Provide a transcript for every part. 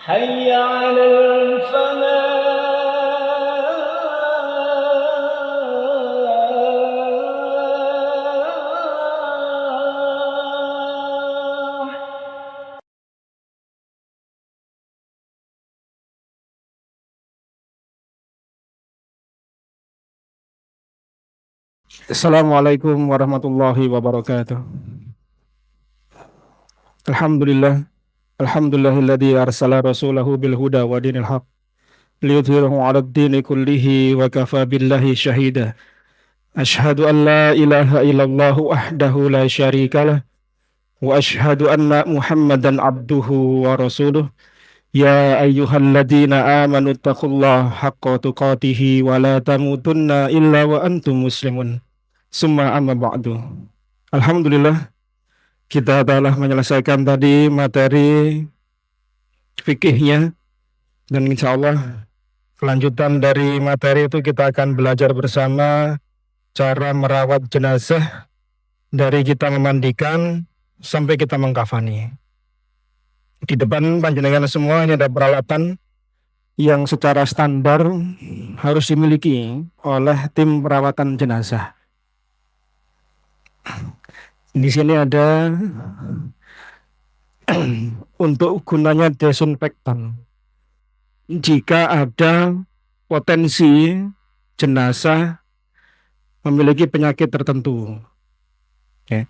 حي على الفلاح. Assalamualaikum warahmatullahi wabarakatuh. Alhamdulillah. Alhamdulillahilladzi arsala rasulahu bil huda wa dinil haq liyudhhirahu 'alad dini kullihi wa kafa billahi syahida. Asyhadu an la ilaha illallah wahdahu la syarikalah wa asyhadu anna Muhammadan abduhu wa rasuluh. Ya ayyuhalladzina amanu taqullaha haqqa tuqatih wa la tamutunna illa wa antum muslimun. Summa amma ba'du. Alhamdulillah, kita telah menyelesaikan tadi materi fikihnya, dan insya Allah kelanjutan dari materi itu kita akan belajar bersama cara merawat jenazah dari kita memandikan sampai kita mengkafani. Di depan panjenengan semua ini ada peralatan yang secara standar harus dimiliki oleh tim perawatan jenazah. Di sini ada untuk gunanya desinfektan. Jika ada potensi jenazah memiliki penyakit tertentu, ya.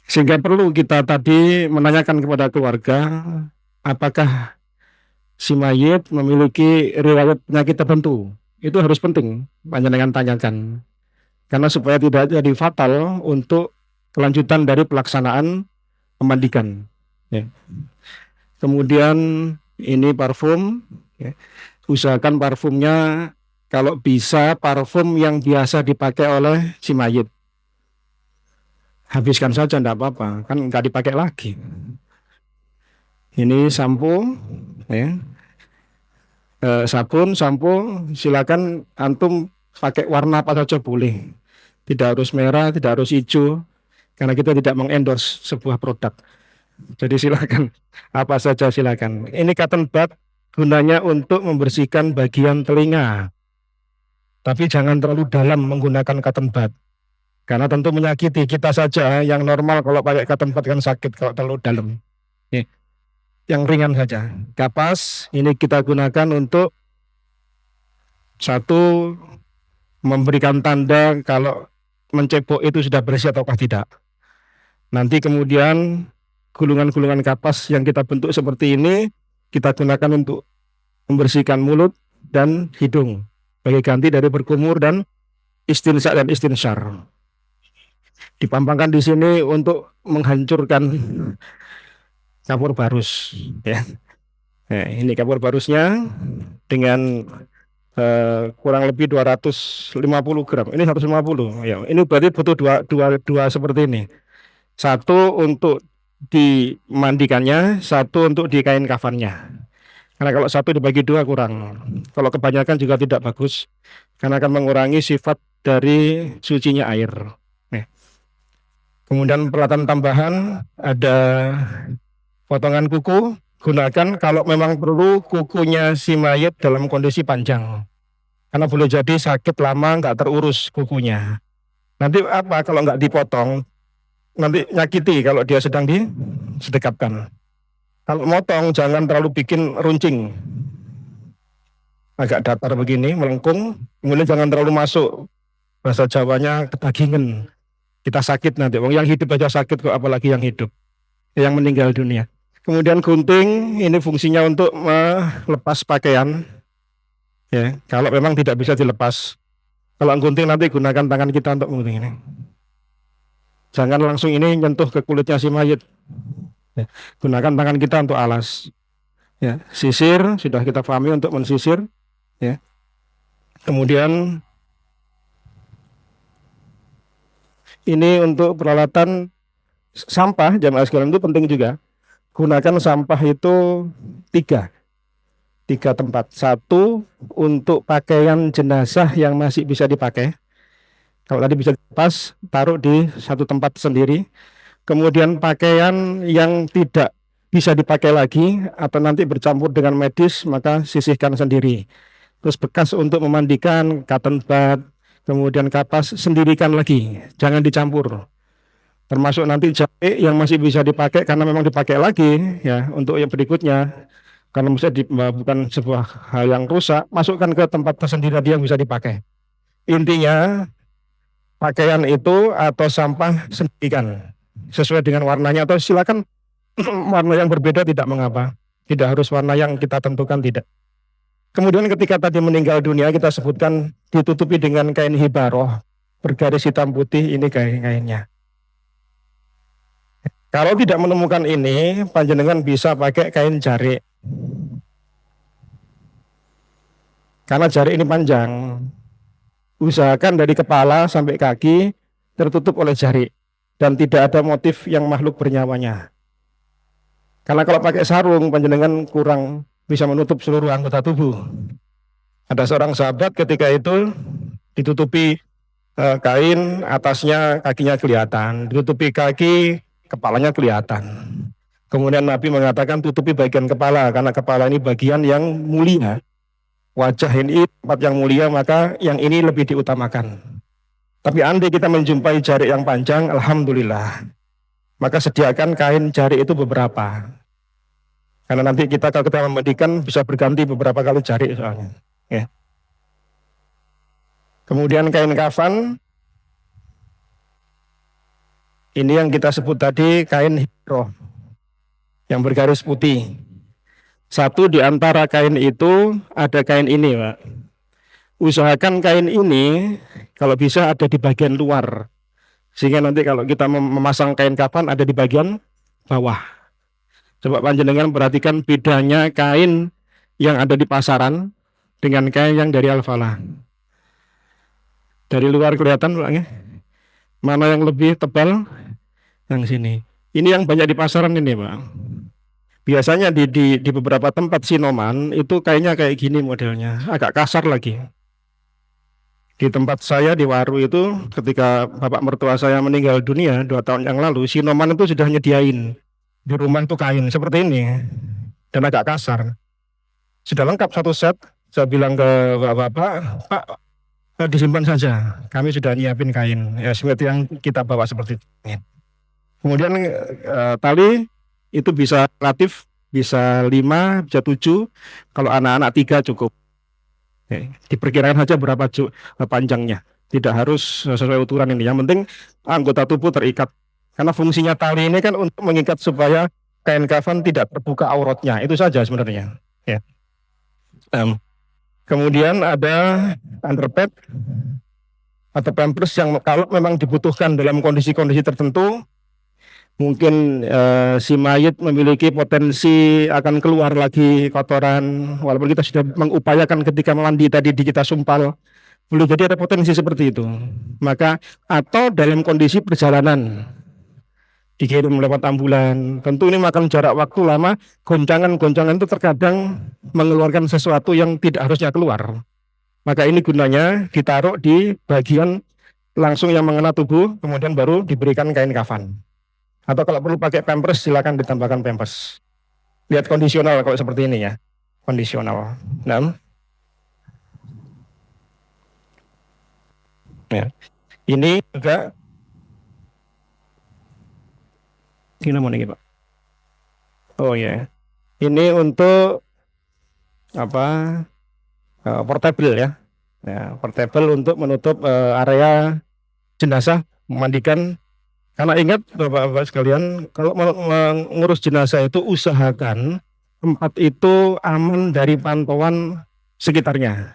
Sehingga perlu kita tadi menanyakan kepada keluarga, apakah si mayit memiliki riwayat penyakit tertentu. Itu harus penting panjenengan tanyakan, karena supaya tidak jadi fatal untuk kelanjutan dari pelaksanaan memandikan, ya. Kemudian ini parfum, ya. Usahakan parfumnya kalau bisa parfum yang biasa dipakai oleh si mayit. Habiskan saja, enggak apa-apa, kan enggak dipakai lagi. Ini sampo, ya. Sabun, sampo, silakan antum pakai warna apa saja boleh. Tidak harus merah, tidak harus hijau, karena kita tidak mengendorse sebuah produk. Jadi silakan apa saja silakan. Ini cotton bud gunanya untuk membersihkan bagian telinga. Tapi jangan terlalu dalam menggunakan cotton bud, karena tentu menyakiti kita saja. Yang normal kalau pakai cotton bud kan sakit kalau terlalu dalam. Yang ringan saja. Kapas ini kita gunakan untuk satu, memberikan tanda kalau mencebok itu sudah bersih ataukah tidak. Nanti kemudian gulungan-gulungan kapas yang kita bentuk seperti ini kita gunakan untuk membersihkan mulut dan hidung, sebagai ganti dari berkumur dan istinsya dan istinsyar. Dipampangkan di sini untuk menghancurkan kapur barus, ya. Nah, ini kapur barusnya dengan kurang lebih 250 gram. Ini 150, ya. Ini berarti butuh dua seperti ini. Satu untuk dimandikannya, satu untuk di kain kafannya. Karena kalau satu dibagi dua kurang. Kalau kebanyakan juga tidak bagus, karena akan mengurangi sifat dari sucinya air. Nih. Kemudian peralatan tambahan ada potongan kuku. Gunakan kalau memang perlu kukunya si mayit dalam kondisi panjang, karena boleh jadi sakit lama nggak terurus kukunya. Nanti apa kalau nggak dipotong, nanti nyakiti kalau dia sedang disedekapkan. Kalau motong jangan terlalu bikin runcing, agak datar begini, melengkung. Kemudian jangan terlalu masuk, bahasa Jawanya ketagingan, kita sakit nanti. Yang hidup aja sakit kok, apalagi yang hidup, yang meninggal dunia. Kemudian gunting, ini fungsinya untuk melepas pakaian, ya. Kalau memang tidak bisa dilepas, kalau gunting nanti gunakan tangan kita untuk menggunting ini. Jangan langsung ini nyentuh ke kulitnya si mayit, ya. Gunakan tangan kita untuk alas, ya. Sisir sudah kita pahami untuk mensisir, ya. Kemudian ini untuk peralatan sampah jamaah sekalian, itu penting juga. Gunakan sampah itu tiga tempat. Satu untuk pakaian jenazah yang masih bisa dipakai. Kalau tadi bisa dilepas, taruh di satu tempat sendiri. Kemudian pakaian yang tidak bisa dipakai lagi atau nanti bercampur dengan medis, maka sisihkan sendiri. Terus bekas untuk memandikan, cotton bud, kemudian kapas, sendirikan lagi, jangan dicampur. Termasuk nanti jahe yang masih bisa dipakai karena memang dipakai lagi ya untuk yang berikutnya. Karena bukan sebuah hal yang rusak, masukkan ke tempat tersendiri yang bisa dipakai. Intinya pakaian itu atau sampah sendirikan sesuai dengan warnanya, atau silakan warna yang berbeda tidak mengapa. Tidak harus warna yang kita tentukan, tidak. Kemudian ketika tadi meninggal dunia kita sebutkan ditutupi dengan kain hibaroh bergaris hitam putih, ini kainnya. Kalau tidak menemukan ini, panjenengan bisa pakai kain jarik. Karena jarik ini panjang. Usahakan dari kepala sampai kaki tertutup oleh jarik dan tidak ada motif yang makhluk bernyawanya. Karena kalau pakai sarung, panjenengan kurang bisa menutup seluruh anggota tubuh. Ada seorang sahabat ketika itu ditutupi kain, atasnya kakinya kelihatan, ditutupi kaki, kepalanya kelihatan. Kemudian Nabi mengatakan tutupi bagian kepala, karena kepala ini bagian yang mulia. Wajah ini tempat yang mulia, maka yang ini lebih diutamakan. Tapi andai kita menjumpai jarik yang panjang, alhamdulillah, maka sediakan kain jarik itu beberapa. Karena nanti kita kalau kita memandikan bisa berganti beberapa kali jarik soalnya. Ya. Kemudian kain kafan, ini yang kita sebut tadi kain hibroh yang bergaris putih. Satu di antara kain itu ada kain ini, Pak. Usahakan kain ini kalau bisa ada di bagian luar, sehingga nanti kalau kita memasang kain kafan ada di bagian bawah. Coba panjenengan perhatikan bedanya kain yang ada di pasaran dengan kain yang dari Al-Falah. Dari luar kelihatan, Pak, ya? Mana yang lebih tebal? Yang sini. Ini yang banyak di pasaran ini, Pak. Biasanya di beberapa tempat sinoman itu kayaknya kayak gini modelnya, agak kasar lagi. Di tempat saya di Waru itu ketika bapak mertua saya meninggal dunia 2 tahun yang lalu, sinoman itu sudah nyediain di rumah itu kain seperti ini dan agak kasar. Sudah lengkap satu set. Saya bilang ke bapak, Pak, disimpan saja. Kami sudah nyiapin kain ya seperti yang kita bawa seperti ini. Kemudian tali itu bisa relatif, bisa 5, bisa 7. Kalau anak-anak 3 cukup. Diperkirakan saja berapa panjangnya. Tidak harus sesuai ukuran ini. Yang penting anggota tubuh terikat. Karena fungsinya tali ini kan untuk mengikat supaya kain kafan tidak terbuka auratnya. Itu saja sebenarnya. Ya. Kemudian ada underpad atau pampers yang kalau memang dibutuhkan dalam kondisi-kondisi tertentu. Mungkin si mayit memiliki potensi akan keluar lagi kotoran, walaupun kita sudah mengupayakan ketika mandi tadi kita sumpal, boleh jadi ada potensi seperti itu. Maka atau dalam kondisi perjalanan dikirim lewat ambulan, tentu ini makan jarak waktu lama, goncangan-goncangan itu terkadang mengeluarkan sesuatu yang tidak harusnya keluar. Maka ini gunanya ditaruh di bagian langsung yang mengena tubuh, kemudian baru diberikan kain kafan. Atau kalau perlu pakai pampers, silakan ditambahkan pampers. Lihat kondisional kalau seperti ini ya, kondisional. Nah, ya. Ini juga ini mau nih Pak. Oh ya, ini untuk apa? Portable ya. Ya, portable untuk menutup area jenazah, memandikan. Karena ingat Bapak-Bapak sekalian, kalau mengurus jenazah itu usahakan tempat itu aman dari pantauan sekitarnya.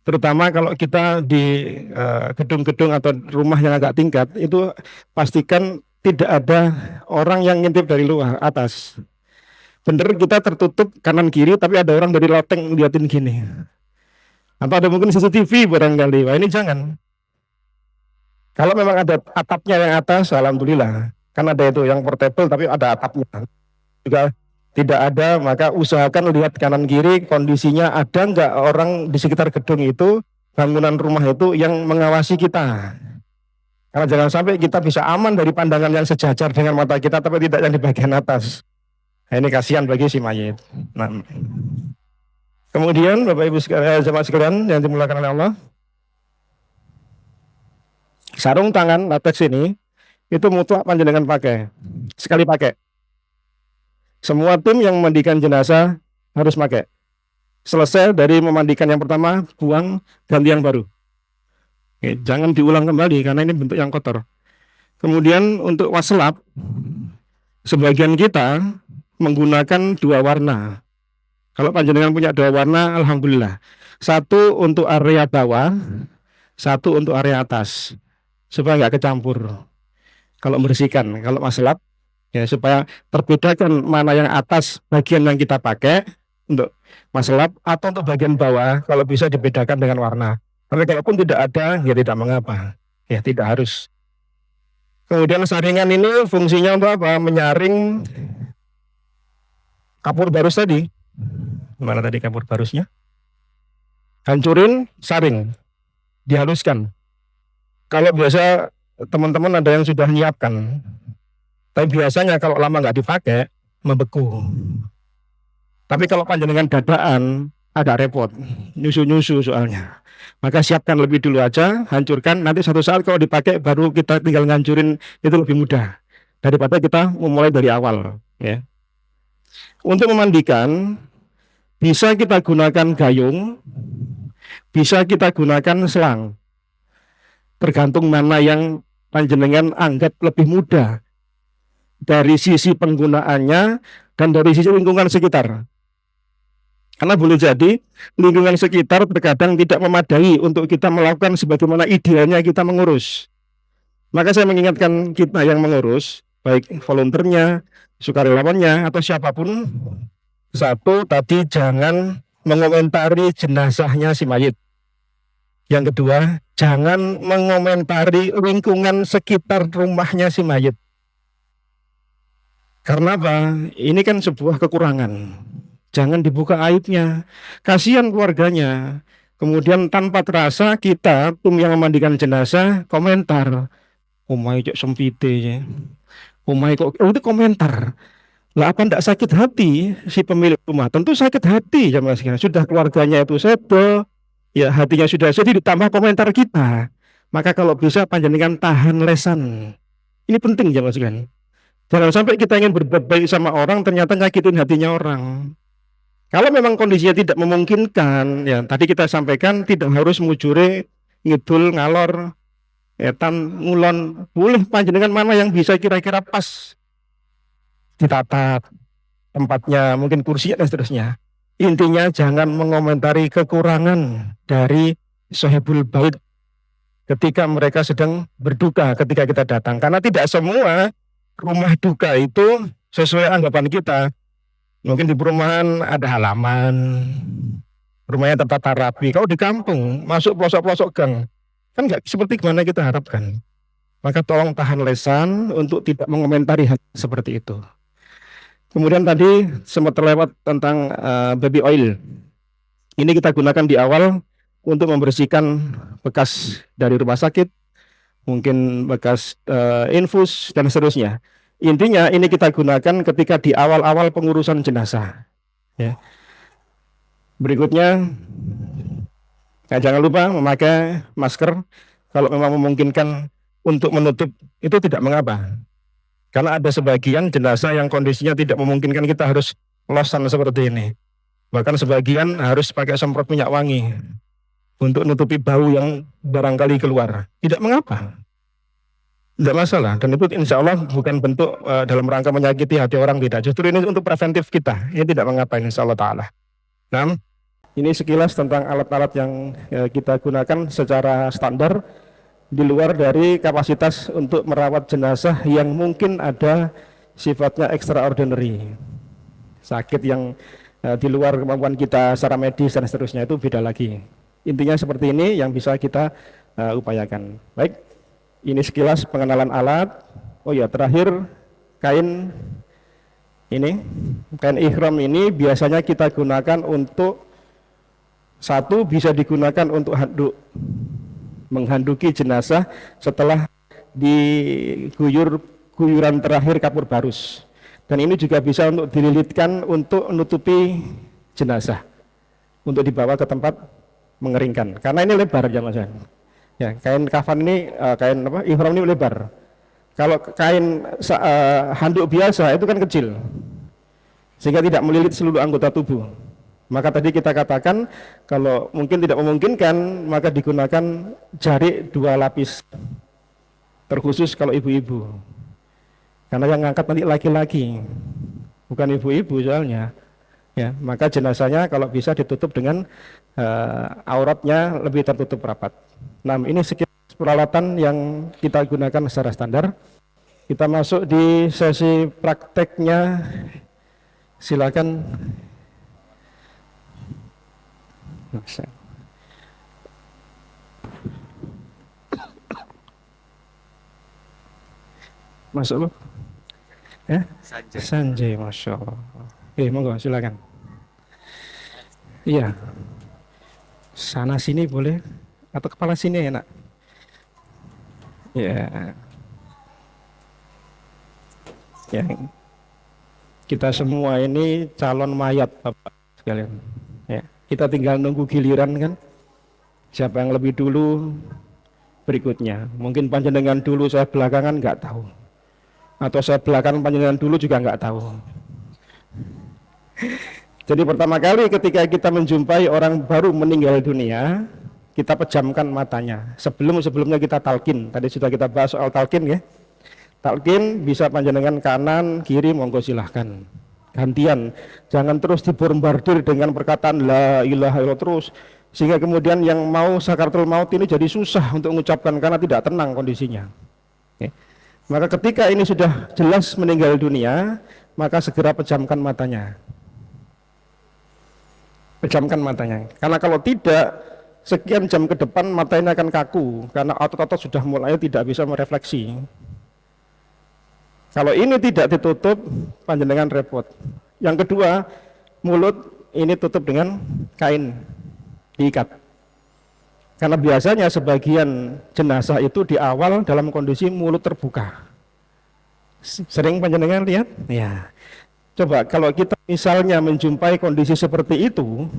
Terutama kalau kita di gedung-gedung atau rumah yang agak tingkat, itu pastikan tidak ada orang yang ngintip dari luar atas. Bener kita tertutup kanan kiri, tapi ada orang dari loteng ngeliatin gini. Atau ada mungkin CCTV barangkali. Wah, ini jangan. Kalau memang ada atapnya yang atas, alhamdulillah. Kan ada itu yang portable tapi ada atapnya. Juga tidak ada, maka usahakan lihat kanan kiri kondisinya ada nggak orang di sekitar gedung itu, bangunan rumah itu yang mengawasi kita. Karena jangan sampai kita bisa aman dari pandangan yang sejajar dengan mata kita, tapi tidak yang di bagian atas. Nah, ini kasihan bagi si mayit. Nah, kemudian Bapak Ibu sekalian, jemaah sekalian yang dimuliakan oleh Allah, sarung tangan latex ini itu mutlak panjenengan pakai, sekali pakai. Semua tim yang memandikan jenazah harus pakai. Selesai dari memandikan yang pertama, buang, ganti yang baru. Oke, jangan diulang kembali karena ini bentuk yang kotor. Kemudian untuk waslap, sebagian kita menggunakan dua warna. Kalau panjenengan punya dua warna, alhamdulillah. Satu untuk area bawah, satu untuk area atas, supaya nggak kecampur. Kalau membersihkan, kalau waslap, ya supaya terbedakan mana yang atas bagian yang kita pakai untuk waslap atau untuk bagian bawah, kalau bisa dibedakan dengan warna. Tapi kalaupun tidak ada, ya tidak mengapa, ya tidak harus. Kemudian saringan ini fungsinya untuk apa? Menyaring kapur barus tadi. Mana tadi kapur barusnya? Hancurin, saring, dihaluskan. Kalau biasa teman-teman ada yang sudah menyiapkan, tapi biasanya kalau lama nggak dipakai, membeku. Tapi kalau panjenengan dadaan, agak repot, nyusu-nyusu soalnya. Maka siapkan lebih dulu aja, hancurkan, nanti satu saat kalau dipakai baru kita tinggal ngancurin, itu lebih mudah daripada kita memulai dari awal. Ya. Untuk memandikan, bisa kita gunakan gayung, bisa kita gunakan selang. Tergantung mana yang panjenengan anggap lebih mudah dari sisi penggunaannya dan dari sisi lingkungan sekitar. Karena boleh jadi lingkungan sekitar terkadang tidak memadai untuk kita melakukan sebagaimana idealnya kita mengurus. Maka saya mengingatkan kita yang mengurus, baik volunteernya, sukarelawannya, atau siapapun, satu, tadi jangan mengomentari jenazahnya si mayit. Yang kedua, jangan mengomentari lingkungan sekitar rumahnya si mayit. Karena apa? Ini kan sebuah kekurangan. Jangan dibuka aibnya, kasihan keluarganya. Kemudian tanpa terasa kita tim yang memandikan jenazah komentar, omai cok sempite ya, omai kok itu komentar. Lah apa ndak sakit hati si pemilik rumah? Tentu sakit hati ya mas. Sudah keluarganya itu sedo, ya hatinya sudah sedih ditambah komentar kita. Maka kalau bisa panjenengan tahan lesan. Ini penting ya mas kan. Jangan sampai kita ingin berbuat baik sama orang ternyata nyakitin hatinya orang. Kalau memang kondisinya tidak memungkinkan, ya tadi kita sampaikan tidak harus mujure, ngidul, ngalor, etan, ngulon. Boleh panjenengan mana yang bisa kira-kira pas ditata tempatnya, mungkin kursinya dan seterusnya. Intinya jangan mengomentari kekurangan dari sahibul bait ketika mereka sedang berduka ketika kita datang. Karena tidak semua rumah duka itu sesuai anggapan kita. Mungkin di perumahan ada halaman, rumahnya tertata rapi. Kalau di kampung, masuk pelosok-pelosok gang, kan nggak seperti gimana kita harapkan. Maka tolong tahan lesan untuk tidak mengomentari hal seperti itu. Kemudian tadi sempat terlewat tentang baby oil. Ini kita gunakan di awal untuk membersihkan bekas dari rumah sakit, mungkin bekas infus dan seterusnya. Intinya ini kita gunakan ketika di awal-awal pengurusan jenazah. Ya. Berikutnya, jangan lupa memakai masker. Kalau memang memungkinkan untuk menutup itu tidak mengapa. Karena ada sebagian jenazah yang kondisinya tidak memungkinkan kita harus losan seperti ini. Bahkan sebagian harus pakai semprot minyak wangi untuk nutupi bau yang barangkali keluar. Tidak mengapa. Tidak masalah, dan itu insya Allah bukan bentuk dalam rangka menyakiti hati orang, tidak. Justru ini untuk preventif kita, ini tidak mengapa insya Allah ta'ala. Nah, ini sekilas tentang alat-alat yang kita gunakan secara standar di luar dari kapasitas untuk merawat jenazah yang mungkin ada sifatnya extraordinary, sakit yang di luar kemampuan kita secara medis dan seterusnya, itu beda lagi. Intinya seperti ini yang bisa kita upayakan. Baik. Ini sekilas pengenalan alat. Oh ya, terakhir kain ini, kain ihram ini biasanya kita gunakan untuk satu, bisa digunakan untuk handuk, menghanduki jenazah setelah diguyuran terakhir kapur barus. Dan ini juga bisa untuk dililitkan untuk menutupi jenazah, untuk dibawa ke tempat mengeringkan. Karena ini lebar ya Mas. Ya, kain kafan ini kain apa? Ihram ini lebar. Kalau kain handuk biasa itu kan kecil, sehingga tidak melilit seluruh anggota tubuh. Maka tadi kita katakan kalau mungkin tidak memungkinkan maka digunakan jarik 2 lapis, terkhusus kalau ibu-ibu. Karena yang ngangkat nanti laki-laki, bukan ibu-ibu soalnya. Ya, maka jenazahnya kalau bisa ditutup dengan auratnya lebih tertutup rapat. Nah, ini sekitar peralatan yang kita gunakan secara standar. Kita masuk di sesi prakteknya. Silakan. Masuk lo? Ya? Sanjay, Masya Allah. Monggo silakan. Iya. Sana sini boleh atau kepala sini enak. Ya. Ya. Kita semua ini calon mayat Bapak sekalian. Ya. Kita tinggal nunggu giliran kan. Siapa yang lebih dulu berikutnya. Mungkin panjenengan dulu, saya belakangan nggak tahu. Atau saya belakangan panjenengan dulu juga nggak tahu. Jadi pertama kali ketika kita menjumpai orang baru meninggal dunia, kita pejamkan matanya. Sebelumnya kita talqin. Tadi sudah kita bahas soal talqin ya. Talqin bisa panjenengan kanan, kiri, monggo silahkan. Gantian, jangan terus dibombardir dengan perkataan la ilaha illallah terus, sehingga kemudian yang mau sakaratul maut ini jadi susah untuk mengucapkan karena tidak tenang kondisinya. Oke. Maka ketika ini sudah jelas meninggal dunia, maka segera pejamkan matanya. Pejamkan matanya. Karena kalau tidak, sekian jam ke depan mata ini akan kaku karena otot-otot sudah mulai tidak bisa merefleksi. Kalau ini tidak ditutup, panjenengan repot. Yang kedua, mulut ini tutup dengan kain, diikat. Karena biasanya sebagian jenazah itu di awal dalam kondisi mulut terbuka. Sering panjenengan lihat? Ya. Coba kalau kita misalnya menjumpai kondisi seperti itu,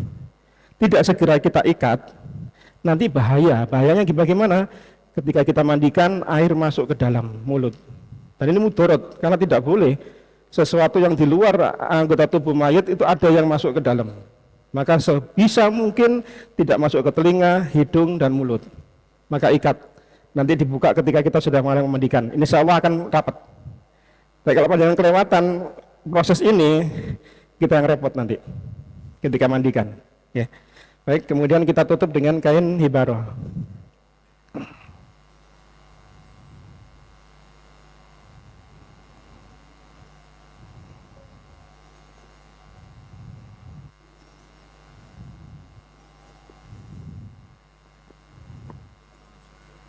tidak segera kita ikat, nanti bahaya. Bahayanya bagaimana? Ketika kita mandikan, air masuk ke dalam mulut. Dan ini mudorot, karena tidak boleh sesuatu yang di luar anggota tubuh mayat itu ada yang masuk ke dalam. Maka sebisa mungkin tidak masuk ke telinga, hidung, dan mulut. Maka ikat. Nanti dibuka ketika kita sudah mulai memandikan. Insya Allah akan rapat. Baik, kalau panjangan kelewatan proses ini, kita yang repot nanti ketika mandikan. Ya. Baik, kemudian kita tutup dengan kain hibaroh.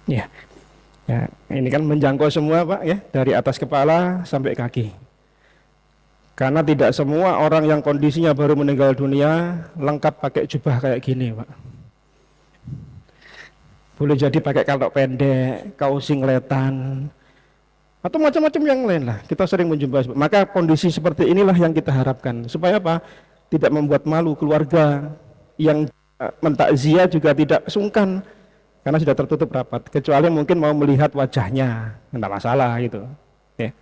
Ya. Ya, ini kan menjangkau semua Pak ya, dari atas kepala sampai kaki. Karena tidak semua orang yang kondisinya baru meninggal dunia lengkap pakai jubah kayak gini Pak. Boleh jadi pakai kalok pendek, kaos singletan, atau macam-macam yang lain lah. Kita sering menjumpai. Maka kondisi seperti inilah yang kita harapkan. Supaya apa? Tidak membuat malu keluarga, yang mentakziah juga tidak sungkan. Karena sudah tertutup rapat, kecuali mungkin mau melihat wajahnya, tidak masalah gitu. Ya.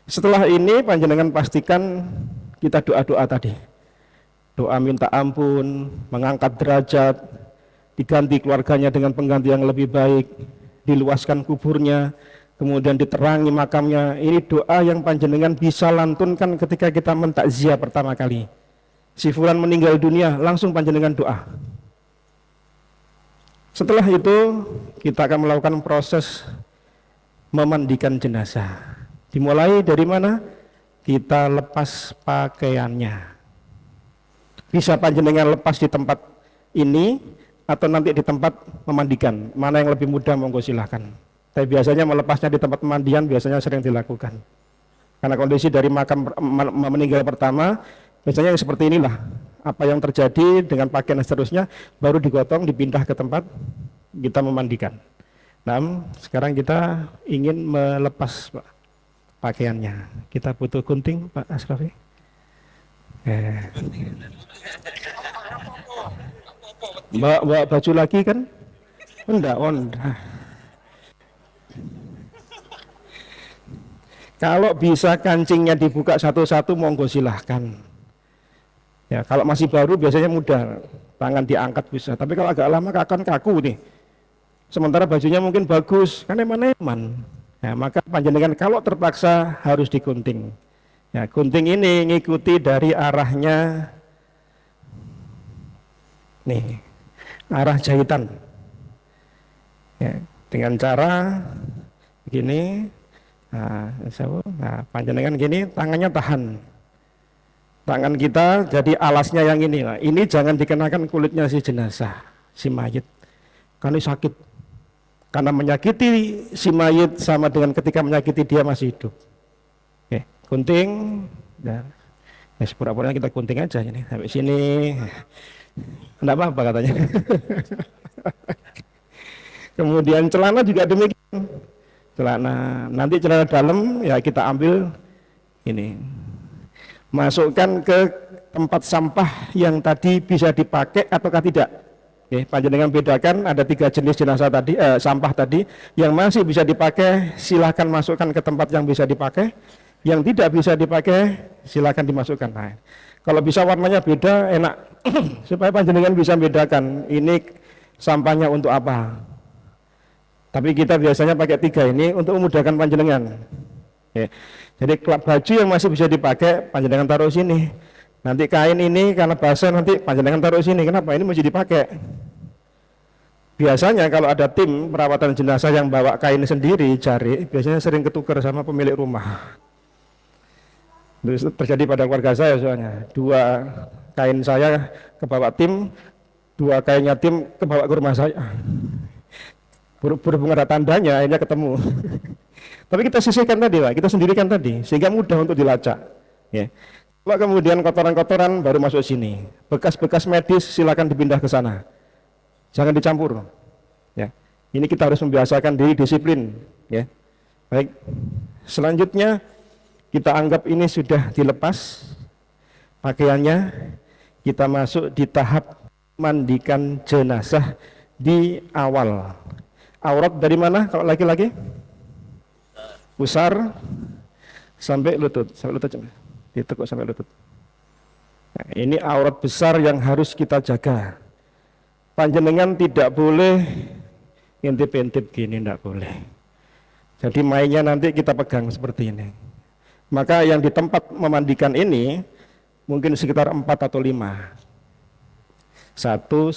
Setelah ini panjenengan pastikan kita doa-doa tadi, doa minta ampun, mengangkat derajat, diganti keluarganya dengan pengganti yang lebih baik, diluaskan kuburnya, kemudian diterangi makamnya. Ini doa yang panjenengan bisa lantunkan ketika kita mentakziah pertama kali. Si fulan meninggal dunia, langsung panjenengan doa. Setelah itu kita akan melakukan proses memandikan jenazah. Dimulai dari mana? Kita lepas pakaiannya. Bisa panjenengan lepas di tempat ini atau nanti di tempat memandikan. Mana yang lebih mudah monggo silahkan. Tapi biasanya melepasnya di tempat pemandian biasanya sering dilakukan. Karena kondisi dari makam meninggal pertama biasanya yang seperti inilah. Apa yang terjadi dengan pakaian dan seterusnya baru digotong, dipindah ke tempat kita memandikan. Nah, sekarang kita ingin melepas Pak. pakaiannya. Kita butuh gunting, Pak Asrafi. Bawa baju lagi kan? Enggak, enggak. Kalau bisa kancingnya dibuka satu-satu, monggo silahkan. Ya, kalau masih baru biasanya mudah, tangan diangkat bisa. Tapi kalau agak lama akan kaku nih. Sementara bajunya mungkin bagus, kan eman-eman. Ya, maka panjenengan kalau terpaksa harus digunting. Ya, gunting ini ngikuti dari arahnya, nih, arah jahitan. Ya, dengan cara begini. Nah, panjenengan gini, tangannya tahan. Tangan kita jadi alasnya yang ini. Nah, ini jangan dikenakan kulitnya si jenazah, si mayit. Karena sakit. Karena menyakiti si mayit sama dengan ketika menyakiti dia masih hidup. Oke, gunting. Nah, ya, sepura-puranya kita gunting aja ini sampai sini. Enggak apa-apa katanya. Kemudian celana juga demikian. Celana, nanti celana dalam ya kita ambil ini, masukkan ke tempat sampah yang tadi bisa dipakai ataukah tidak. Oke, panjenengan bedakan ada 3 jenis jenazah tadi, sampah tadi. Yang masih bisa dipakai silahkan masukkan ke tempat yang bisa dipakai, yang tidak bisa dipakai silahkan dimasukkan. Nah, kalau bisa warnanya beda enak supaya panjenengan bisa bedakan ini sampahnya untuk apa. Tapi kita biasanya pakai 3 ini untuk memudahkan panjenengan. Oke. Jadi baju yang masih bisa dipakai panjenengan taruh sini. Nanti kain ini karena basah nanti panjenengan taruh sini. Kenapa? Ini masih dipakai. Biasanya kalau ada tim perawatan jenazah yang bawa kain sendiri jari, biasanya sering ketukar sama pemilik rumah. Terus terjadi pada keluarga saya soalnya. 2 kain saya kebawa tim, 2 kainnya tim kebawa ke rumah saya. Berhubung ada tandanya akhirnya ketemu. Tapi kita sisihkan tadi Pak, kita sendirikan tadi sehingga mudah untuk dilacak ya. Kalau kemudian kotoran-kotoran baru masuk sini, bekas-bekas medis silakan dipindah ke sana, jangan dicampur ya. Ini kita harus membiasakan diri disiplin ya. Baik, selanjutnya kita anggap ini sudah dilepas pakaiannya, kita masuk di tahap mandikan jenazah di awal. Aurat dari mana kalau laki-laki? Pusar sampai lutut, ditekuk sampai lutut. Nah, ini aurat besar yang harus kita jaga. Panjenengan tidak boleh ngintip-intip gini, tidak boleh. Jadi mainnya nanti kita pegang seperti ini. Maka yang di tempat memandikan ini mungkin sekitar 4 atau 5. Satu,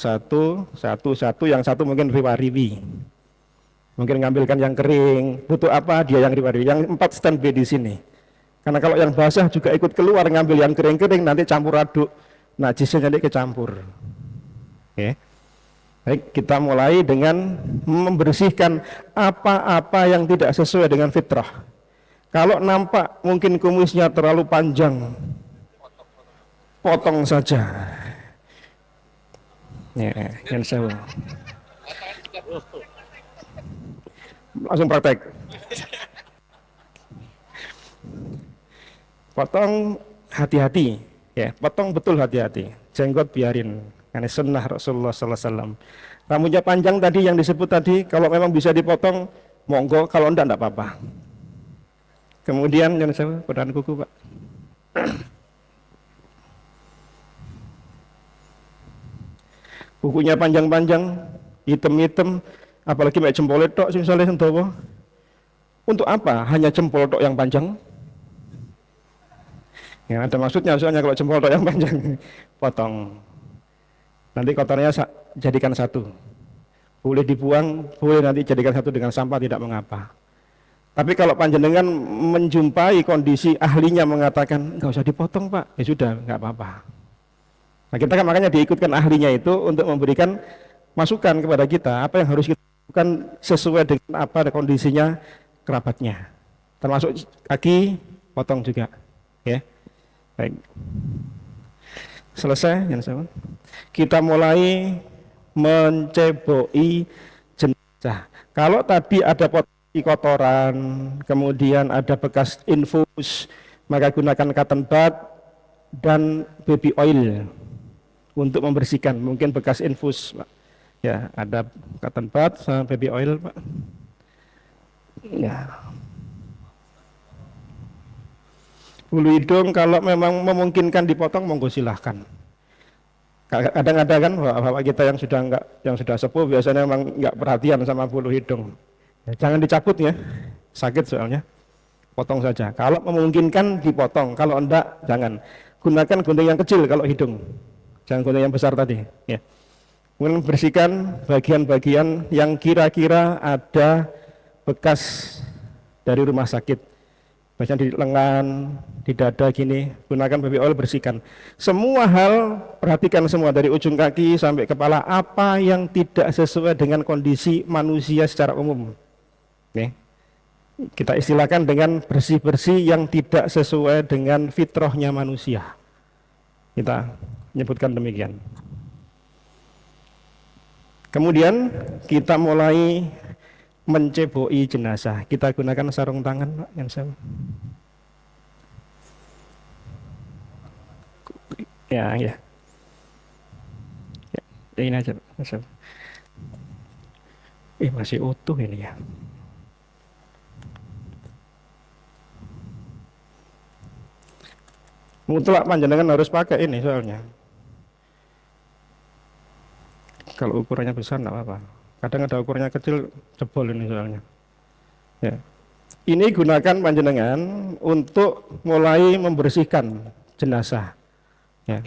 yang satu mungkin riwa-riwi. Mungkin ngambilkan yang kering, butuh apa dia yang riwa-riwi, yang 4 standby di sini. Karena kalau yang basah juga ikut keluar ngambil yang kering-kering, nanti campur aduk, najisnya nanti kecampur. Oke. Baik, kita mulai dengan membersihkan apa-apa yang tidak sesuai dengan fitrah. Kalau nampak mungkin kumisnya terlalu panjang, potong saja. Ya, yang saya langsung praktek. Potong hati-hati, ya, potong betul hati-hati. Jenggot biarin, karena sunnah Rasulullah SAW. Rambutnya panjang tadi yang disebut tadi, kalau memang bisa dipotong, monggo. Kalau enggak apa-apa. Kemudian yang saya potongan kuku, Pak. Kukunya panjang-panjang, hitam-hitam. Apalagi mek jempol tok sing saleh sendawa. Untuk apa? Hanya jempol tok yang panjang? Ya, ada maksudnya soalnya kalau jempol tok yang panjang. Potong. Nanti kotornya jadikan satu. Boleh dibuang, boleh nanti jadikan satu dengan sampah, tidak mengapa. Tapi kalau panjenengan menjumpai kondisi ahlinya mengatakan enggak usah dipotong, Pak. Ya sudah, enggak apa-apa. Nah, kita kan makanya diikutkan ahlinya itu untuk memberikan masukan kepada kita apa yang harus kita bukan sesuai dengan apa kondisinya kerabatnya, termasuk kaki potong juga ya. Baik, selesai yang sama. Kita mulai menceboi jenazah. Kalau tadi ada kotoran, kemudian ada bekas infus, maka gunakan cotton bud dan baby oil untuk membersihkan. Mungkin bekas infus, Pak. Ya, ada cotton bud sama baby oil, Pak. Ya. Bulu hidung kalau memang memungkinkan dipotong, monggo silahkan. Kadang-kadang kan bapak kita yang sudah sepuh biasanya memang nggak perhatian sama bulu hidung. Ya, jangan dicabut ya, sakit soalnya. Potong saja. Kalau memungkinkan dipotong, kalau enggak jangan. Gunakan gunting yang kecil kalau hidung, jangan gunting yang besar tadi. Ya. Kemudian bersihkan bagian-bagian yang kira-kira ada bekas dari rumah sakit. Biasanya di lengan, di dada gini, gunakan baby oil, bersihkan. Semua hal, perhatikan semua dari ujung kaki sampai kepala, apa yang tidak sesuai dengan kondisi manusia secara umum. Oke. Kita istilahkan dengan bersih-bersih yang tidak sesuai dengan fitrahnya manusia. Kita menyebutkan demikian. Kemudian kita mulai menceboi jenazah. Kita gunakan sarung tangan, Pak, yang sama. Ya, ya. Ya, ini aja, Pak. Masih utuh ini ya. Mutlak panjenengan harus pakai ini soalnya. Kalau ukurannya besar enggak apa-apa. Kadang ada ukurannya kecil, jebol ini soalnya. Ya. Ini gunakan panjenengan untuk mulai membersihkan jenazah. Ya.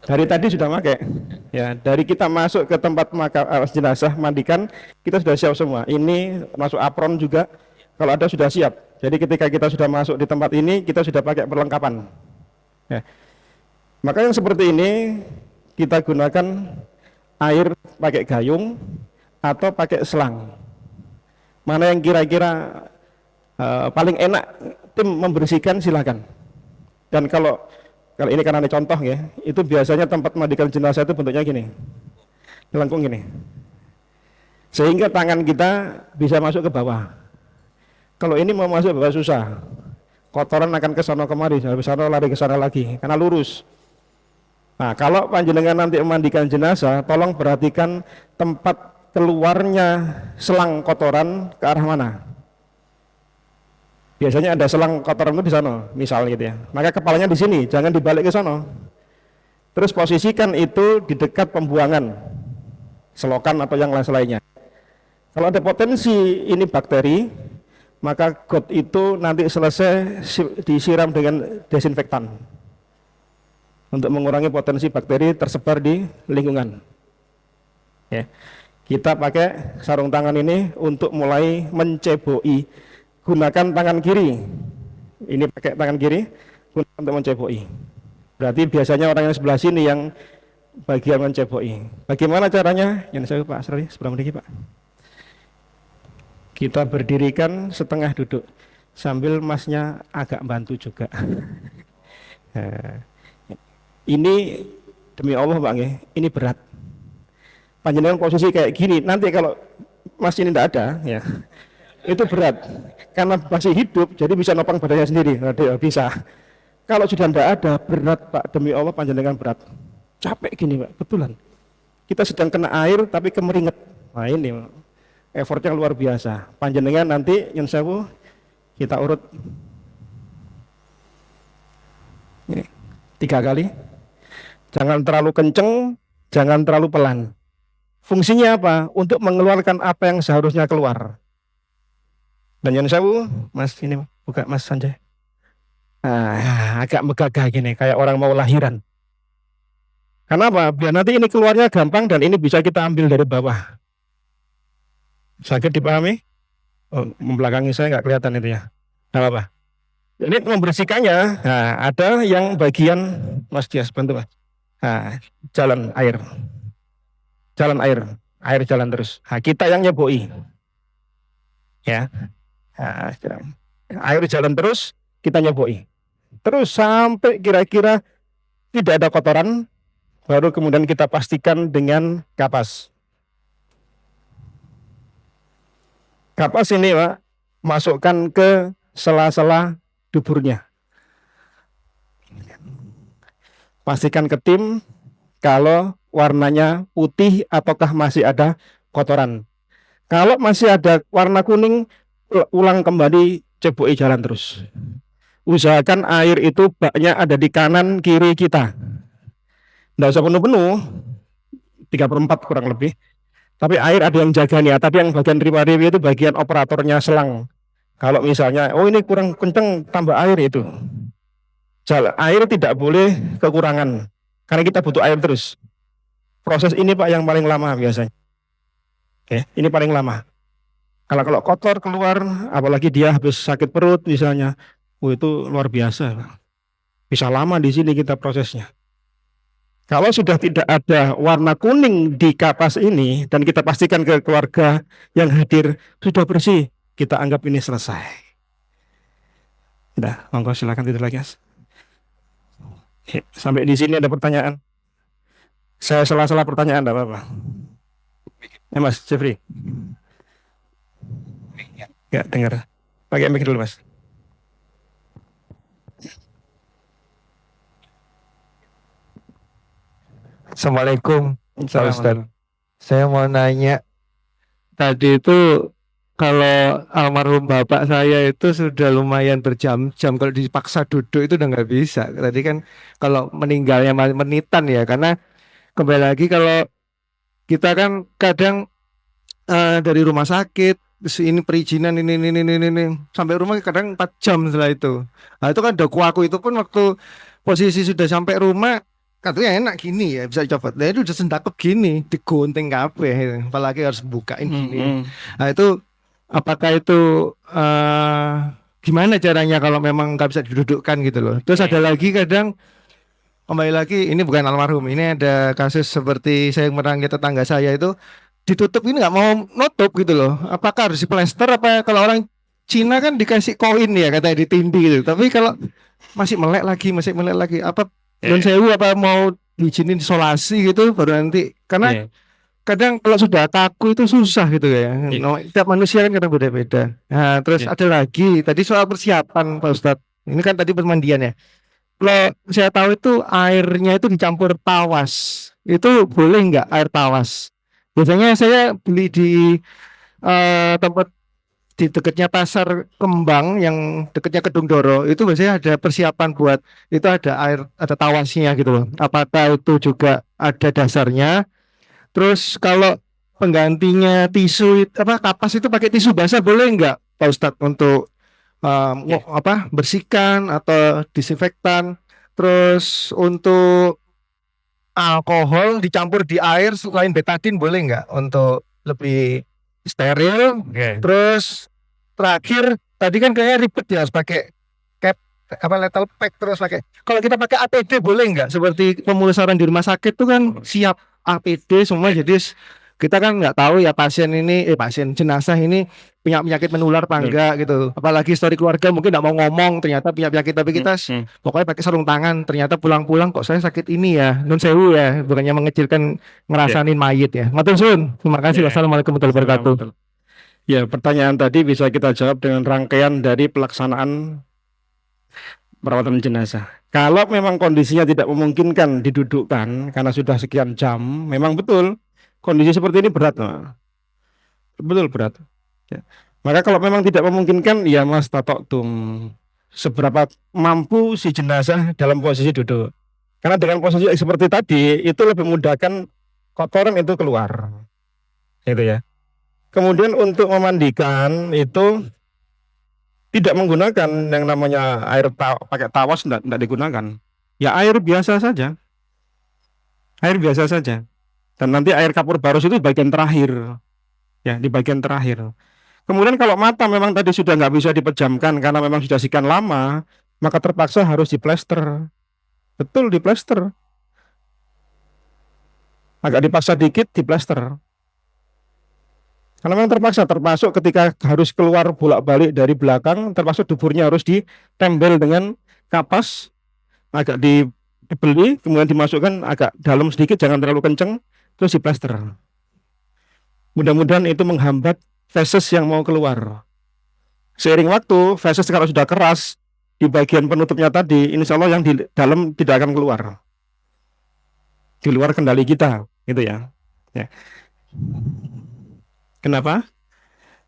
Dari tadi sudah pakai. Ya, dari kita masuk ke tempat jenazah mandikan, kita sudah siap semua. Ini masuk apron juga. Kalau ada sudah siap. Jadi ketika kita sudah masuk di tempat ini, kita sudah pakai perlengkapan. Ya. Maka yang seperti ini kita gunakan air pakai gayung atau pakai selang. Mana yang kira-kira paling enak tim membersihkan, silakan. Dan kalau ini karena ini contoh ya, itu biasanya tempat mandikan jenazah itu bentuknya gini, melengkung gini, sehingga tangan kita bisa masuk ke bawah. Kalau ini mau masuk ke bawah susah, kotoran akan ke sana kemari, habis sana lari ke sana lagi, karena lurus. Nah, kalau panjenengan nanti memandikan jenazah, tolong perhatikan tempat keluarnya selang kotoran ke arah mana. Biasanya ada selang kotoran itu di sana, misal gitu ya. Maka kepalanya di sini, jangan dibalik ke sana. Terus posisikan itu di dekat pembuangan, selokan atau yang lain-lainnya. Kalau ada potensi ini bakteri, maka got itu nanti selesai disiram dengan desinfektan untuk mengurangi potensi bakteri tersebar di lingkungan. Ya. Kita pakai sarung tangan ini untuk mulai menceboi. Gunakan tangan kiri. Ini pakai tangan kiri untuk menceboi. Berarti biasanya orang yang sebelah sini yang bagian menceboi. Bagaimana caranya? Yang saya Pak Asri, sebelah mriki Pak. Kita berdirikan setengah duduk sambil masnya agak bantu juga. Nah, ini demi Allah Pak, ini berat. Panjenengan posisi kayak gini, nanti kalau mas ini tidak ada, ya itu berat. Karena masih hidup, jadi bisa nopang badannya sendiri. Nah, bisa. Kalau sudah tidak ada, berat Pak, demi Allah panjenengan berat. Capek gini Pak, betulan. Kita sedang kena air tapi kemeringet. Nah ini effortnya luar biasa. Panjenengan nanti yang sewu kita urut ini 3 kali. Jangan terlalu kenceng, jangan terlalu pelan. Fungsinya apa? Untuk mengeluarkan apa yang seharusnya keluar. Dan yang sewu, Mas ini buka Mas Sanjay. Nah, agak megagah gini, kayak orang mau lahiran. Kenapa? Biar nanti ini keluarnya gampang dan ini bisa kita ambil dari bawah. Sakit dipahami? Oh, membelakangi saya nggak kelihatan itu ya. Nggak apa-apa. Ini membersihkannya. Nah, ada yang bagian Mas Dias bantu Mas. Nah, jalan air, air jalan terus. Nah, kita yang nyeboi, ya. Nah, air jalan terus, kita nyeboi. Terus sampai kira-kira tidak ada kotoran, baru kemudian kita pastikan dengan kapas. Kapas ini Pak, masukkan ke sela-sela duburnya. Pastikan ketim kalau warnanya putih ataukah masih ada kotoran. Kalau masih ada warna kuning, ulang kembali, ceboi jalan terus. Usahakan air itu baknya ada di kanan kiri kita. Nggak usah penuh-penuh, 3/4 kurang lebih. Tapi air ada yang jaganya. Tapi yang bagian riwa-riwi itu bagian operatornya selang. Kalau misalnya, oh ini kurang kenceng, tambah air itu. Air tidak boleh kekurangan. Karena kita butuh air terus. Proses ini Pak yang paling lama biasanya. Oke, ini paling lama. Kalau kotor keluar, apalagi dia habis sakit perut misalnya, itu luar biasa. Bisa lama di sini kita prosesnya. Kalau sudah tidak ada warna kuning di kapas ini dan kita pastikan ke keluarga yang hadir sudah bersih, kita anggap ini selesai. Udah, monggo silakan tidur lagi, Mas. Sampai di sini ada pertanyaan. Saya salah-salah pertanyaan, enggak apa-apa. Ya, Mas Jeffrey. Enggak dengar. Pakai mic dulu, Mas. Assalamualaikum, Pak Ustadz. Saya mau nanya, tadi itu kalau almarhum bapak saya itu sudah lumayan berjam-jam, kalau dipaksa duduk itu udah nggak bisa. Tadi kan kalau meninggalnya menitan ya, karena kembali lagi kalau kita kan kadang dari rumah sakit, terus ini perizinan ini sampai rumah kadang 4 jam setelah itu. Nah itu kan aku itu pun waktu posisi sudah sampai rumah katanya enak gini ya, bisa coba. Nah itu udah sendakep gini, digunting kabeh, apalagi harus bukain gini. Nah itu apakah itu gimana caranya kalau memang nggak bisa didudukkan gitu loh. Terus ada lagi kadang kembali lagi, ini bukan almarhum, ini ada kasus seperti saya merangi tetangga saya itu ditutup ini nggak mau nutup gitu loh. Apakah harus diplester apa kalau orang Cina kan dikasih koin ya katanya ditindih gitu. Tapi kalau masih melek lagi apa don sewu apa mau diizinin isolasi gitu baru nanti karena kadang kalau sudah kaku itu susah gitu ya. Tiap manusia kan kadang beda-beda. Nah, terus ada lagi tadi soal persiapan Pak Ustadz. Ini kan tadi permandian ya. Kalau saya tahu itu airnya itu dicampur tawas. Itu boleh nggak air tawas? Biasanya saya beli di tempat di dekatnya pasar Kembang yang dekatnya Kedung Doro itu biasanya ada persiapan buat itu ada air ada tawasnya gitu loh. Apakah itu juga ada dasarnya? Terus kalau penggantinya tisu apa kapas itu pakai tisu basah boleh nggak Pak Ustadz untuk bersihkan atau disinfektan? Terus untuk alkohol dicampur di air selain betadin boleh nggak untuk lebih steril? Terus terakhir tadi kan kayaknya ribet ya harus pakai cap apa lethal pack terus pakai. Kalau kita pakai APD boleh nggak? Seperti pemulasaran di rumah sakit tuh kan siap APD semua jadi kita kan nggak tahu ya pasien jenazah ini punya penyakit menular apa enggak gitu. Apalagi histori keluarga mungkin nggak mau ngomong ternyata punya penyakit tapi kita pokoknya pakai sarung tangan ternyata pulang-pulang kok saya sakit ini ya nun sewu ya bukannya mengecilkan ngerasain mayit ya. Matur suwun. Terima kasih. Wassalamualaikum warahmatullahi wabarakatuh. Ya pertanyaan tadi bisa kita jawab dengan rangkaian dari pelaksanaan perawatan jenazah. Kalau memang kondisinya tidak memungkinkan didudukkan karena sudah sekian jam, memang betul kondisi seperti ini berat, betul berat. Ya. Maka kalau memang tidak memungkinkan, ya Mas tatok seberapa mampu si jenazah dalam posisi duduk. Karena dengan posisi seperti tadi itu lebih memudahkan kotoran itu keluar, gitu ya. Kemudian untuk memandikan itu tidak menggunakan yang namanya air pakai tawas, tidak digunakan. Ya air biasa saja, air biasa saja. Dan nanti air kapur barus itu di bagian terakhir, ya di bagian terakhir. Kemudian kalau mata memang tadi sudah nggak bisa dipejamkan karena memang sudah sekian lama, maka terpaksa harus diplester. Betul diplester. Agak dipaksa dikit diplester. Karena memang terpaksa, termasuk ketika harus keluar bolak-balik dari belakang, termasuk duburnya harus ditempel dengan kapas, agak dibeli, kemudian dimasukkan agak dalam sedikit, jangan terlalu kenceng, terus diplester. Mudah-mudahan itu menghambat feses yang mau keluar. Seiring waktu, feses kalau sudah keras di bagian penutupnya tadi, insya Allah yang di dalam tidak akan keluar. Di luar kendali kita, gitu ya. Ya. Kenapa?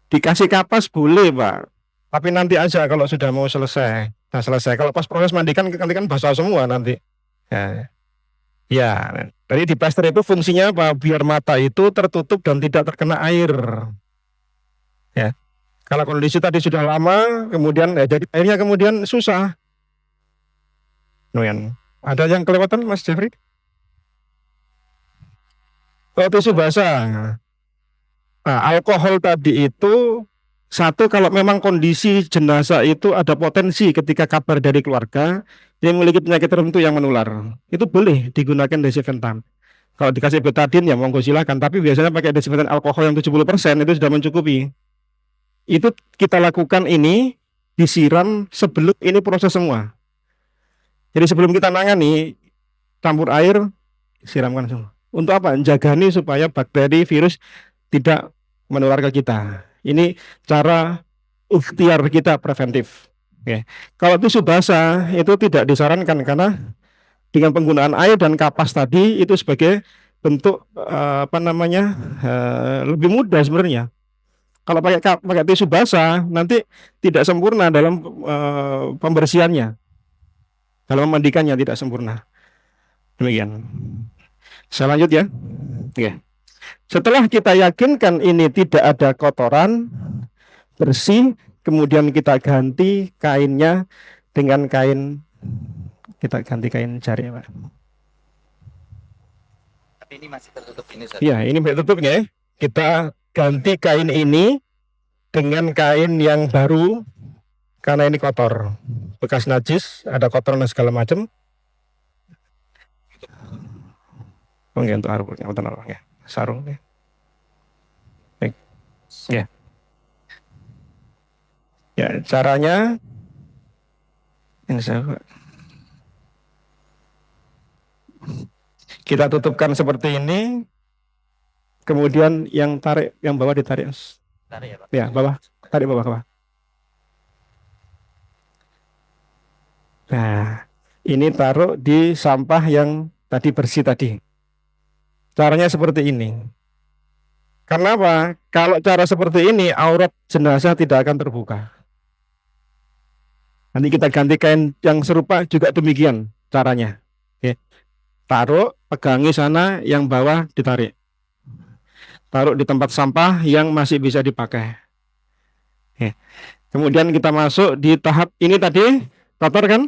Dikasih kapas boleh, Pak. Tapi nanti aja kalau sudah mau selesai. Nah, selesai. Kalau pas proses mandikan nanti kan basah semua nanti. Ya. Ya, tadi di plaster itu fungsinya apa? Biar mata itu tertutup dan tidak terkena air. Ya. Kalau kondisi tadi sudah lama, kemudian jadi airnya kemudian susah. Nuyan. Ada yang kelewatan, Mas Jeffrey? Oh, tisu basah. Nah, alkohol tadi itu satu, kalau memang kondisi jenazah itu ada potensi ketika kabar dari keluarga yang memiliki penyakit tertentu yang menular, itu boleh digunakan desinfektan. Kalau dikasih betadin ya monggo silakan, tapi biasanya pakai desinfektan alkohol yang 70% itu sudah mencukupi. Itu kita lakukan ini disiram sebelum ini proses semua. Jadi sebelum kita nangani, campur air, siramkan semua. Untuk apa? Jagani supaya bakteri, virus tidak menular ke kita. Ini cara ikhtiar kita preventif. Oke. Kalau tisu basah itu tidak disarankan karena dengan penggunaan air dan kapas tadi itu sebagai bentuk lebih mudah sebenarnya. Kalau pakai tisu basah nanti tidak sempurna dalam pembersihannya, dalam memandikannya tidak sempurna. Demikian. Saya lanjut ya. Oke. Setelah kita yakinkan ini tidak ada kotoran, bersih, kemudian kita ganti kainnya dengan kain, kita ganti kain jari, Pak. Tapi ini masih tertutup ini, Ustaz. Ya, ini tertutup ya. Kita ganti kain ini dengan kain yang baru karena ini kotor, bekas najis, ada kotoran dan segala macam. Oke, untuk arupnya, ya. Sarung ya. Baik. Ya. Ya, caranya ini saya kita tutupkan seperti ini. Kemudian yang tarik, yang bawah ditarik. Tarik ya, Pak. Ya, bawah. Tarik bawah ke bawah. Nah, ini taruh di sampah yang tadi bersih tadi. Caranya seperti ini. Karena apa? Kalau cara seperti ini, aurat jenazah tidak akan terbuka. Nanti kita ganti kain yang serupa juga demikian caranya. Oke. Taruh, pegangi sana, yang bawah ditarik. Taruh di tempat sampah yang masih bisa dipakai. Oke. Kemudian kita masuk di tahap ini tadi, kotor kan?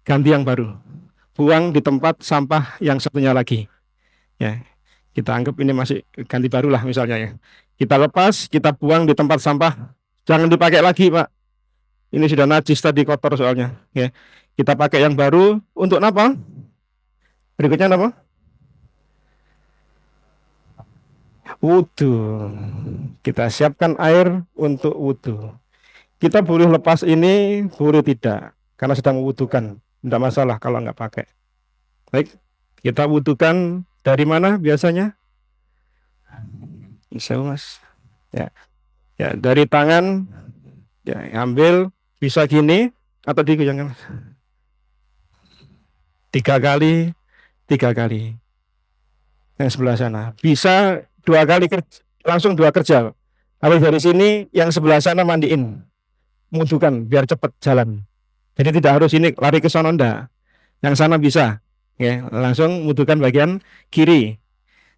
Ganti yang baru. Buang di tempat sampah yang satunya lagi. Ya, kita anggap ini masih ganti baru lah misalnya ya. Kita lepas, kita buang di tempat sampah. Jangan dipakai lagi, Pak. Ini sudah najis tadi, kotor soalnya. Ya, kita pakai yang baru untuk apa? Berikutnya apa? Wudhu. Kita siapkan air untuk wudhu. Kita boleh lepas ini, boleh tidak, karena sedang mewudhukan. Tidak masalah kalau nggak pakai. Baik, kita wudhukan dari mana biasanya? Bisa, Mas. Ya, ya dari tangan. Ya, ambil bisa gini atau digoyangkan. 3 kali, 3 kali. Yang sebelah sana bisa 2 kali langsung 2 kerja. Habis dari sini yang sebelah sana mandiin, wudhukan biar cepat jalan. Jadi tidak harus ini lari ke sana, enggak. Yang sana bisa. Ya, langsung wudhukan bagian kiri.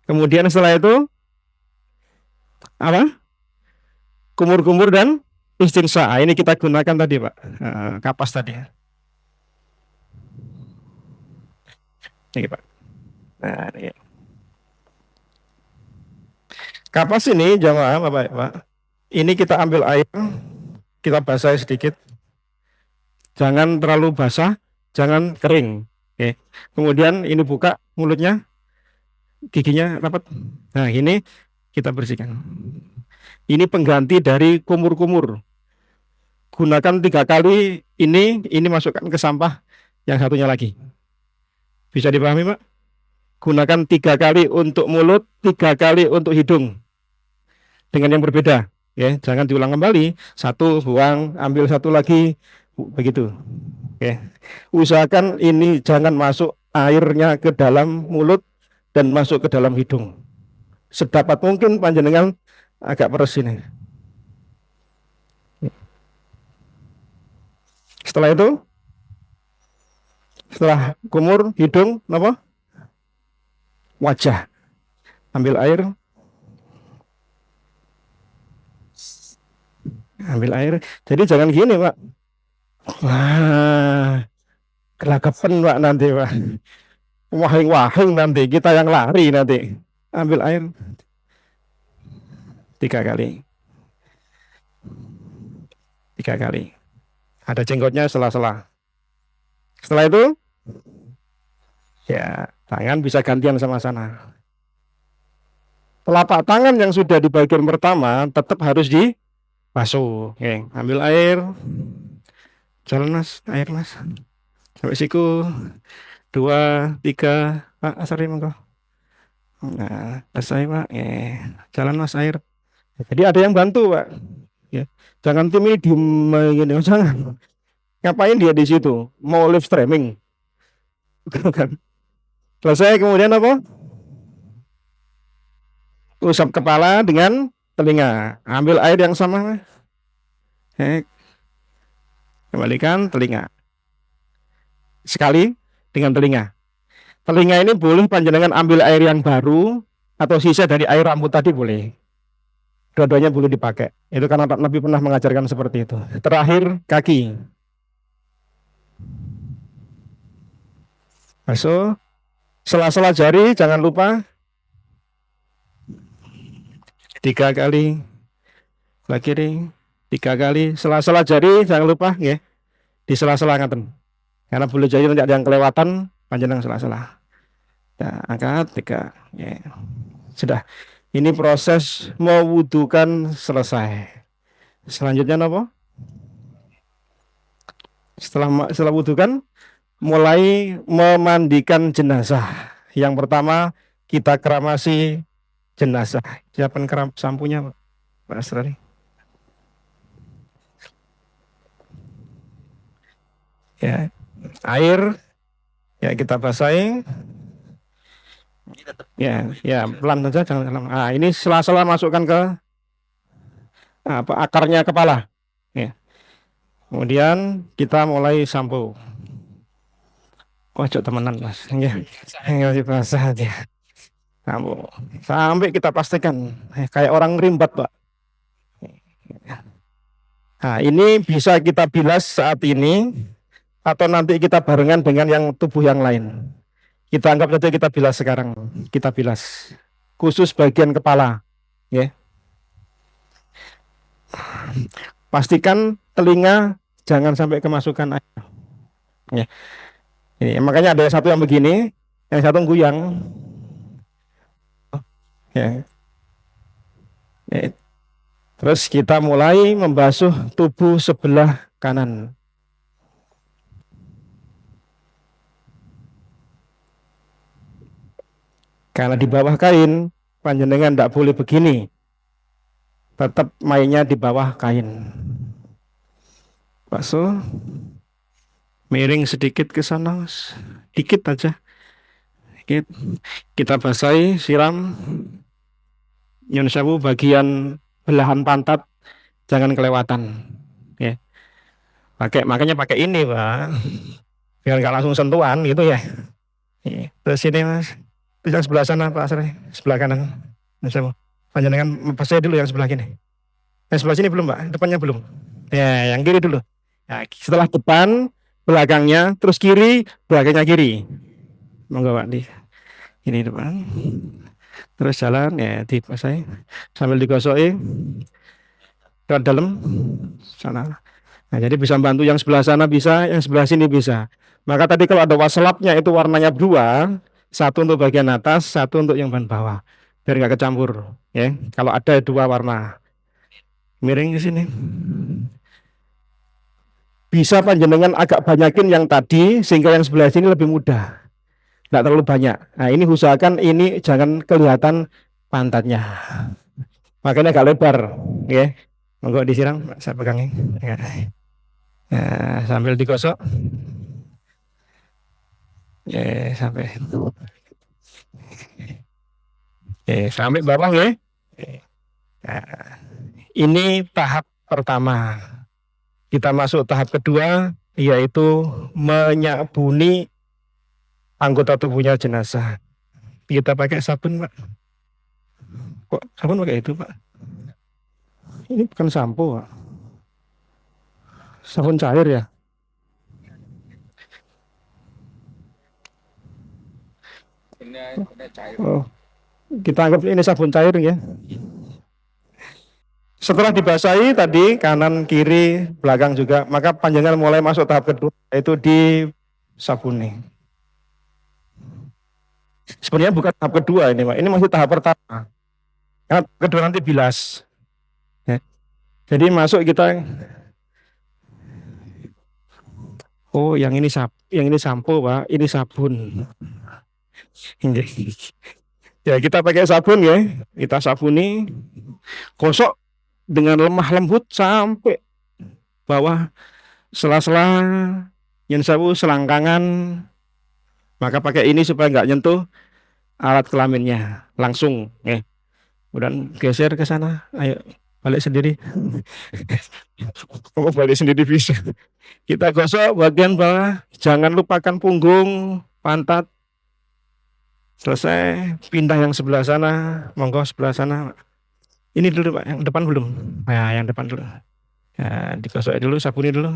Kemudian setelah itu apa? Kumur-kumur dan istinsya. Ini kita gunakan tadi, Pak. Kapas tadi. Ini, Pak. Nah, ini. Kapas ini jamaah, Pak. Ini kita ambil air, kita basahi sedikit. Jangan terlalu basah, jangan kering. Oke. Kemudian ini buka mulutnya, giginya rapat. Nah, ini kita bersihkan. Ini pengganti dari kumur-kumur. Gunakan 3 kali ini masukkan ke sampah yang satunya lagi. Bisa dipahami, Pak? Gunakan 3 kali untuk mulut, 3 kali untuk hidung. dengan yang berbeda. Ya, jangan diulang kembali. Satu buang, ambil satu lagi, begitu. Ya. Usahakan ini jangan masuk airnya ke dalam mulut dan masuk ke dalam hidung. Sedapat mungkin panjenengan agak peres ini. Setelah itu, setelah kumur, hidung, apa? Wajah. Ambil air. Ambil air. Jadi jangan gini, Pak. Wah, kelagapan, Pak, nanti, Pak. Wahing-wahing nanti, kita yang lari nanti. Ambil air. 3 kali. 3 kali. Ada jenggotnya sela-sela. Setelah itu, ya, tangan bisa gantian sama sana. Telapak tangan yang sudah di bagian pertama tetap harus dibasuh. Oke, ambil air. Jalan mas, air mas. Sampai siku. 2, 3. Pak, asari monggo. Nah, selesai Pak. Jalan mas air. Jadi ada yang bantu Pak. Ya, jangan tim ini diem gini, jangan. Ngapain dia di situ? Mau live streaming? Bukan. Selesai kemudian apa? Usap kepala dengan telinga. Ambil air yang sama. Kembalikan telinga. Sekali dengan telinga. Telinga ini boleh panjenengan ambil air yang baru atau sisa dari air rambut tadi boleh. Dua-duanya boleh dipakai. Itu karena Nabi pernah mengajarkan seperti itu. Terakhir kaki. Masuk. Sela-sela jari jangan lupa 3 kali. Sebelah kiri 3 kali. Sela-sela jari jangan lupa ya. Di sela-sela ngaten. Karena boleh jadi nanti ada yang kelewatan panjenengan sela-sela. Ya, angkat 3. Ya. Sudah. Ini proses mewudukan selesai. Selanjutnya apa? Setelah wudukan mulai memandikan jenazah. Yang pertama kita keramasi jenazah. Siapkan keram sampunya Pak Asrari. Ya, air ya kita basahi. Ya, ya pelan saja jangan dalam. Nah, ini sela-sela masukkan ke akarnya kepala. Ya. Kemudian kita mulai sampo. Cok temenan mas. Ya, masih basah dia. Sampo. Sampai kita pastikan kayak orang rimbat Pak. Nah, ini bisa kita bilas saat ini atau nanti kita barengan dengan yang tubuh yang lain. Kita anggap saja kita bilas sekarang. Kita bilas. Khusus bagian kepala. Ya. Pastikan telinga jangan sampai kemasukan air. Ya. Ini, makanya ada satu yang begini, yang satu guyang. Ya. Ya. Terus kita mulai membasuh tubuh sebelah kanan. Karena di bawah kain, panjenengan tidak boleh begini. Tetap mainnya di bawah kain. Basuh. Miring sedikit ke sana, dikit aja. Dikit. Kita basahi, siram. Nyun sewu bagian belahan pantat jangan kelewatan. Ya. Makanya pakai ini, Pak. Biar nggak langsung sentuhan gitu ya. Terus ini Mas. Itu yang sebelah sana Pak Asri, sebelah kanan. Panjenengan saya dulu yang sebelah kiri. Yang sebelah sini belum Pak, depannya belum. Ya, yang kiri dulu. Nah, setelah depan, belakangnya, terus kiri, belakangnya kiri. Monggo Pak di ini depan. Terus jalan ya dibasahi sambil digosoki ke dalam sana. Nah, jadi bisa bantu yang sebelah sana bisa, yang sebelah sini bisa. Maka tadi kalau ada waslapnya itu warnanya 2. Satu untuk bagian atas, satu untuk yang bagian bawah, biar nggak kecampur. Ya, kalau ada 2 warna, miring ke sini. Bisa panjenengan agak banyakin yang tadi, sehingga yang sebelah sini lebih mudah, nggak terlalu banyak. Nah, ini usahakan ini jangan kelihatan pantatnya. makanya agak lebar, ya. Monggo disiram, saya pegangnya. Ya. Nah, sambil digosok, ya sampai, ya sampai bawah ya. Nah, ini tahap pertama. Kita masuk tahap kedua, yaitu menyabuni anggota tubuhnya jenazah. Kita pakai sabun, Pak. Kok sabun pakai itu, Pak? Ini bukan sampo, Pak. Sabun cair ya. Ini cair. Oh, kita anggap ini sabun cair ya. Setelah dibasahi tadi kanan, kiri, belakang juga, maka panjangan mulai masuk tahap kedua, yaitu disabuni. Sebenarnya bukan tahap kedua ini, Pak. Ini masih tahap pertama. Tahap kedua nanti bilas. Ya. Jadi masuk kita. Oh, yang ini sampo, Pak. Ini sabun. Ya, kita pakai sabun ya. Kita sabuni, gosok dengan lemah lembut sampai bawah sela-sela yang sabu selangkangan. Maka pakai ini supaya nggak nyentuh alat kelaminnya langsung. Kemudian geser ke sana. Ayo balik sendiri. Oh, balik sendiri bisa. Kita gosok bagian bawah. Jangan lupakan punggung, pantat. Selesai, pindah yang sebelah sana. Monggo sebelah sana. Ini dulu, Pak, yang depan belum. Nah, yang depan dulu. Nah, digosok dulu, sabuni dulu.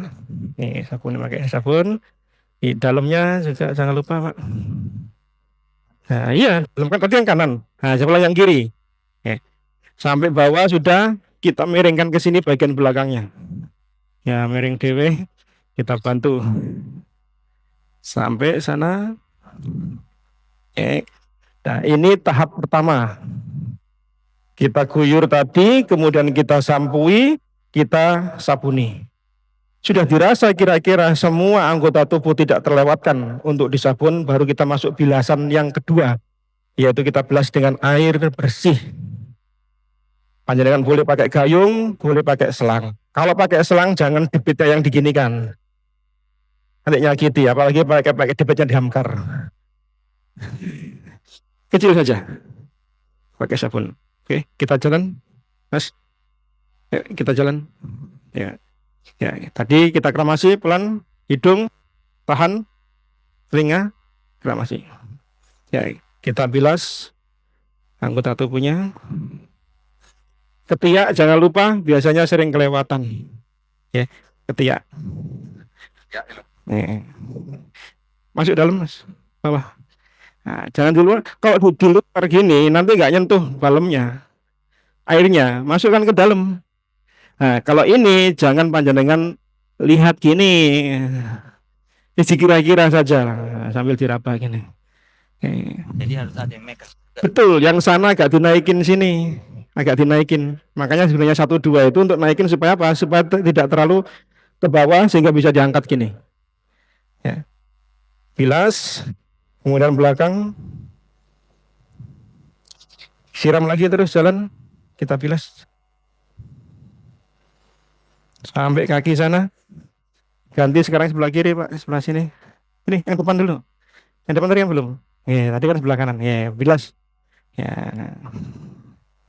Nih, sabun, pakai sabun. Di dalamnya juga jangan lupa, Pak. Nah, iya, dalam kan tadi yang kanan. Nah, sebelah yang kiri. Sampai bawah sudah, kita miringkan ke sini bagian belakangnya. Ya, miring dewe, kita bantu. Sampai sana. Nah, ini tahap pertama. Kita guyur tadi, kemudian kita sampui, kita sabuni. Sudah dirasa kira-kira semua anggota tubuh tidak terlewatkan untuk disabun, baru kita masuk bilasan yang kedua, yaitu kita bilas dengan air bersih. Panjenengan boleh pakai gayung, boleh pakai selang. Kalau pakai selang jangan debitnya yang diginikan. Nanti nyakiti, apalagi pakai debitnya dihamkar. Kecil saja. Pakai sabun. Oke, kita jalan, Mas. Ya, kita jalan. Ya, tadi kita kremasi pelan, hidung, tahan, telinga, kremasi. Ya, kita bilas anggota tubuhnya. Ketiak jangan lupa, biasanya sering kelewatan. Ya, ketiak. Ya. Masuk dalam, Mas. Bawah. Nah, jangan dulu, kalau di luar gini nanti nggak nyentuh dalamnya, airnya masukkan ke dalam. Nah, kalau ini jangan panjenengan lihat gini, kira-kira saja sambil diraba gini. Jadi harus ada yang megang. Betul, yang sana agak dinaikin sini, agak dinaikin. Makanya sebenarnya 1-2 itu untuk naikin supaya apa? Supaya tidak terlalu ke bawah sehingga bisa diangkat gini. Ya. Bilas. Kemudian belakang, siram lagi terus jalan, kita bilas. Sampai kaki sana, ganti sekarang sebelah kiri, Pak, sebelah sini. Ini yang depan dulu, yang depan tadi yang belum. Ya, tadi kan sebelah kanan, ya bilas. Ya,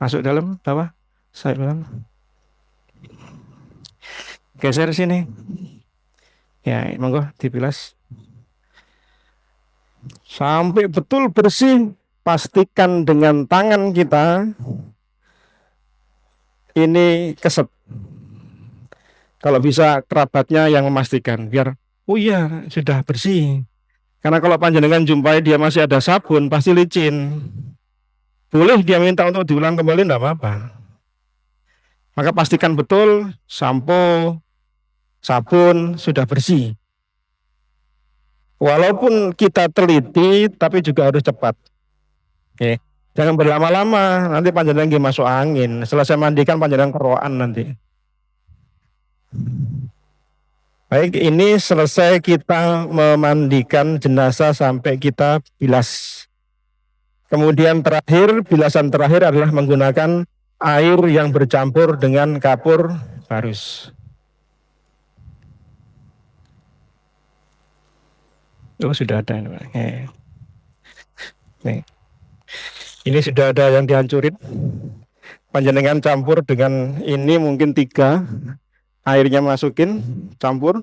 masuk dalam, bawah, saya bilang. Geser sini. Ya, monggo dibilas. Sampai betul bersih, pastikan dengan tangan kita ini keset. Kalau bisa kerabatnya yang memastikan, biar oh iya sudah bersih. Karena kalau panjenengan jumpai dia masih ada sabun, pasti licin. Boleh dia minta untuk diulang kembali, enggak apa-apa. Maka pastikan betul sampo, sabun sudah bersih. Walaupun kita teliti, tapi juga harus cepat. Oke. Jangan berlama-lama, nanti panjenengan nggih masuk angin. Selesai mandikan panjenengan keroan nanti. Baik, ini selesai kita memandikan jenazah sampai kita bilas. Kemudian terakhir, bilasan terakhir adalah menggunakan air yang bercampur dengan kapur barus. Oh, sudah ada ini, Pak. Nih. Ini sudah ada yang dihancurin. Panjenengan campur dengan ini mungkin 3, airnya masukin, campur.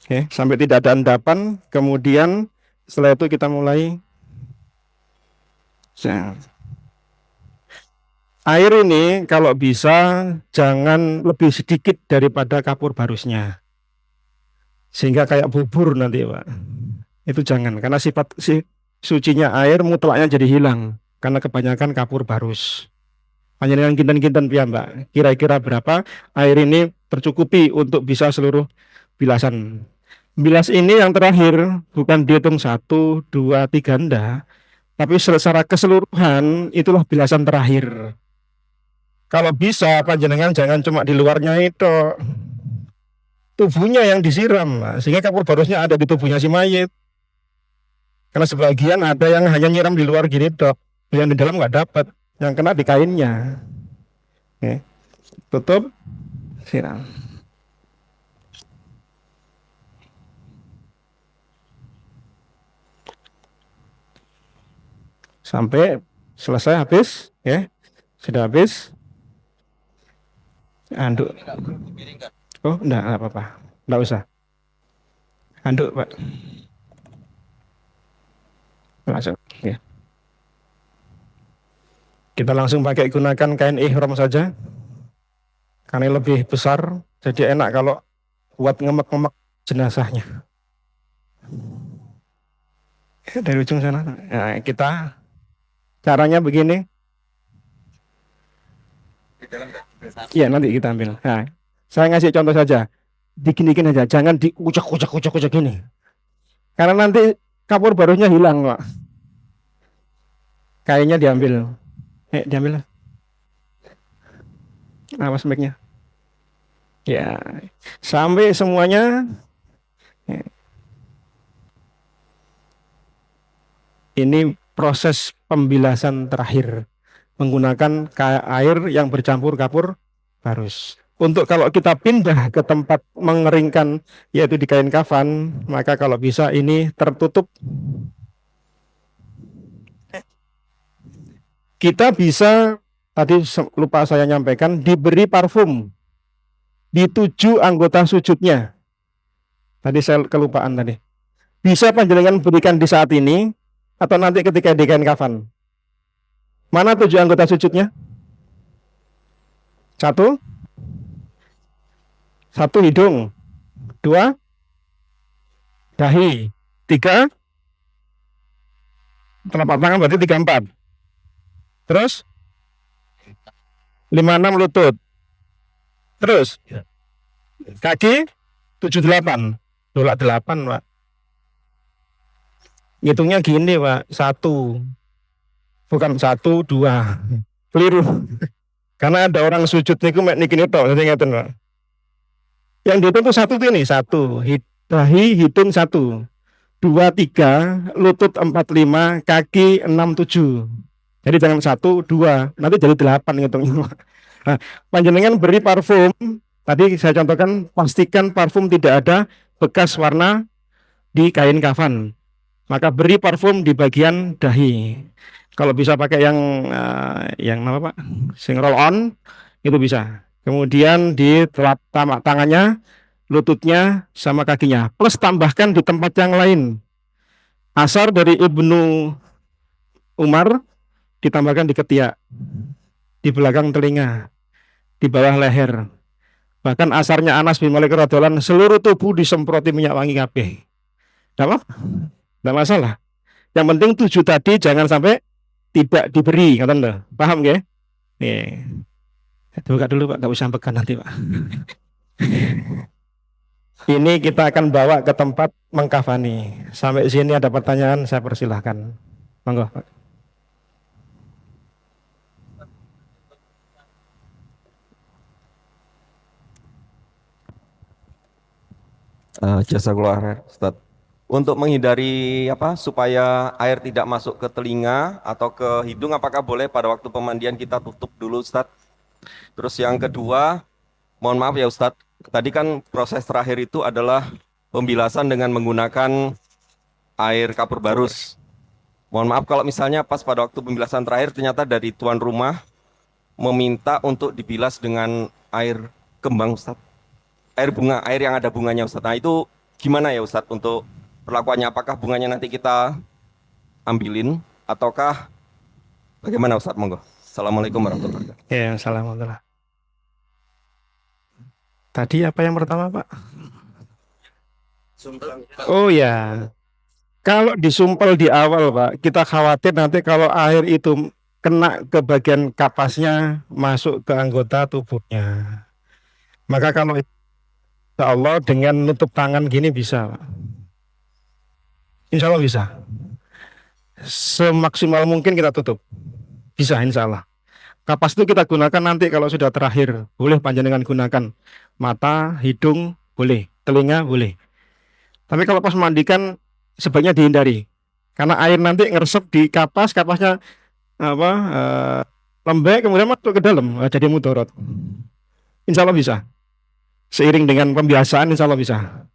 Oke, sampai tidak ada endapan. Kemudian setelah itu kita mulai. Air ini kalau bisa jangan lebih sedikit daripada kapur barusnya, sehingga kayak bubur nanti, Pak. Itu jangan, karena sifat sucinya air mutlaknya jadi hilang karena kebanyakan kapur barus. Panjenengan kinten-kinten piye, Mbak? Kira-kira berapa air ini tercukupi untuk bisa seluruh bilasan. Bilas ini yang terakhir bukan dihitung 1, 2, 3 enggak, tapi secara keseluruhan itulah bilasan terakhir. Kalau bisa panjenengan jangan cuma di luarnya itu, tubuhnya yang disiram, sehingga kapur barusnya ada di tubuhnya si mayit. Karena sebagian ada yang hanya nyiram di luar gini dok, yang di dalam nggak dapat, yang kena di kainnya. Oke. Tutup, siram. Sampai selesai habis, ya, sudah habis. Anduk. Oh, enggak apa-apa. Enggak usah. Anduk, Pak. Langsung, ya. Kita langsung pakai gunakan kain ihram saja. Karena lebih besar, jadi enak kalau buat ngemek-ngemek jenazahnya. Dari ujung sana. Nah, kita caranya begini. Iya, nanti kita ambil. Nah, saya ngasih contoh saja. Dikinikin aja, jangan diucak-ucak gini. Karena nanti kapur barusnya hilang, Pak. Kayaknya diambil. Diambil. Awas mic-nya. Ya, sampai semuanya. Ini proses pembilasan terakhir menggunakan air yang bercampur kapur barus. Untuk kalau kita pindah ke tempat mengeringkan, yaitu di kain kafan, maka kalau bisa ini tertutup. Kita bisa, tadi lupa saya nyampaikan, diberi parfum di 7 anggota sujudnya. Tadi saya kelupaan tadi. Bisa panjenengan berikan di saat ini, atau nanti ketika di kain kafan. Mana 7 anggota sujudnya? 1 hidung, 2 dahi, 3 telapak tangan, berarti 3, 4. Terus 5, 6 lutut. Terus kaki 7, 8. Tolak 8, Pak. Ngitungnya gini, Pak. 1. Bukan 1, 2. Keliru. Karena ada orang sujud niku mek niki tok, jadi ngeten, Pak. Yang dihitung tuh 1 tuh ini, 1 dahi hidung 1, 2, 3 lutut 4, 5 kaki 6, 7. Jadi jangan 1, 2 nanti jadi 8 ngitungnya. Nah, panjenengan beri parfum. Tadi saya contohkan, pastikan parfum tidak ada bekas warna di kain kafan. Maka beri parfum di bagian dahi. Kalau bisa pakai yang apa, Pak? Sing roll on itu bisa. Kemudian di telapak tangannya, lututnya, sama kakinya. Plus tambahkan di tempat yang lain. Asar dari Ibnu Umar ditambahkan di ketiak, di belakang telinga, di bawah leher. Bahkan asarnya Anas bin Malik radhiyallahu anhu, seluruh tubuh disemproti minyak wangi kabeh. Tidak masalah. Yang penting 7 tadi jangan sampai tidak diberi, ngaten lho. Paham nggih? Nih. Buka dulu, Pak, enggak usah pekan nanti, Pak. Ini kita akan bawa ke tempat mengkafani. Sampai sini ada pertanyaan, saya persilahkan. Monggo, Pak. Jazakallah khair, Ustaz. untuk menghindari apa supaya air tidak masuk ke telinga atau ke hidung, apakah boleh pada waktu pemandian kita tutup dulu Ustadz? Terus yang kedua, mohon maaf ya Ustadz, tadi kan proses terakhir itu adalah pembilasan dengan menggunakan air kapur barus. Mohon maaf kalau misalnya pas pada waktu pembilasan terakhir ternyata dari tuan rumah meminta untuk dibilas dengan air kembang Ustadz. Air bunga, air yang ada bunganya Ustadz. Nah itu gimana ya Ustadz untuk perlakuannya? Apakah bunganya nanti kita ambilin ataukah bagaimana Ustadz? Monggo. Assalamualaikum warahmatullahi wabarakatuh. Ya, assalamualaikum. Tadi apa yang pertama, Pak? Oh ya, kalau disumpel di awal, Pak, kita khawatir nanti kalau air itu kena ke bagian kapasnya, masuk ke anggota tubuhnya. Maka kalau insya Allah dengan nutup tangan gini bisa, Pak. Insya Allah bisa. Semaksimal mungkin kita tutup. Bisa insya Allah. Kapas itu kita gunakan nanti kalau sudah terakhir. Boleh panjenengan gunakan. Mata, hidung, boleh. Telinga, boleh. Tapi kalau pas mandikan sebaiknya dihindari. Karena air nanti ngeresep di kapas, kapasnya lembek kemudian masuk ke dalam, jadi mudorot. Insya Allah bisa. Seiring dengan pembiasaan insya Allah bisa.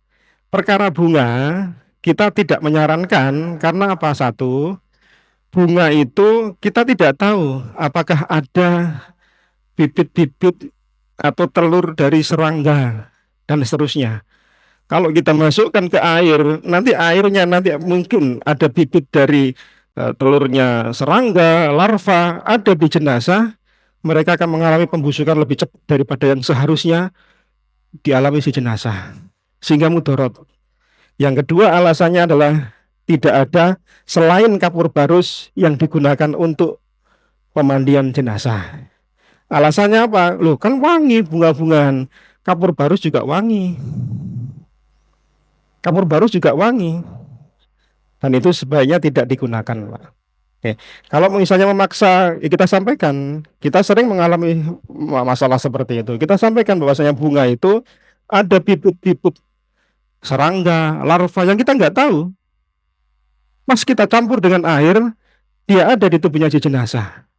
Perkara bunga kita tidak menyarankan karena apa? Satu, bunga itu kita tidak tahu apakah ada bibit-bibit atau telur dari serangga dan seterusnya. Kalau kita masukkan ke air, nanti airnya nanti mungkin ada bibit dari telurnya serangga, larva, ada di jenazah, mereka akan mengalami pembusukan lebih cepat daripada yang seharusnya dialami si jenazah, sehingga mudorot. Yang kedua alasannya adalah tidak ada selain kapur barus yang digunakan untuk pemandian jenazah. Alasannya apa? Loh kan wangi bunga-bungaan, kapur barus juga wangi. Kapur barus juga wangi. Dan itu sebaiknya tidak digunakan, Pak. Oke. Kalau misalnya memaksa, ya kita sampaikan. Kita sering mengalami masalah seperti itu. Kita sampaikan bahwasanya bunga itu ada bibit-bibit serangga, larva yang kita nggak tahu. Pas kita campur dengan air, dia ada di tubuhnya si jenazah.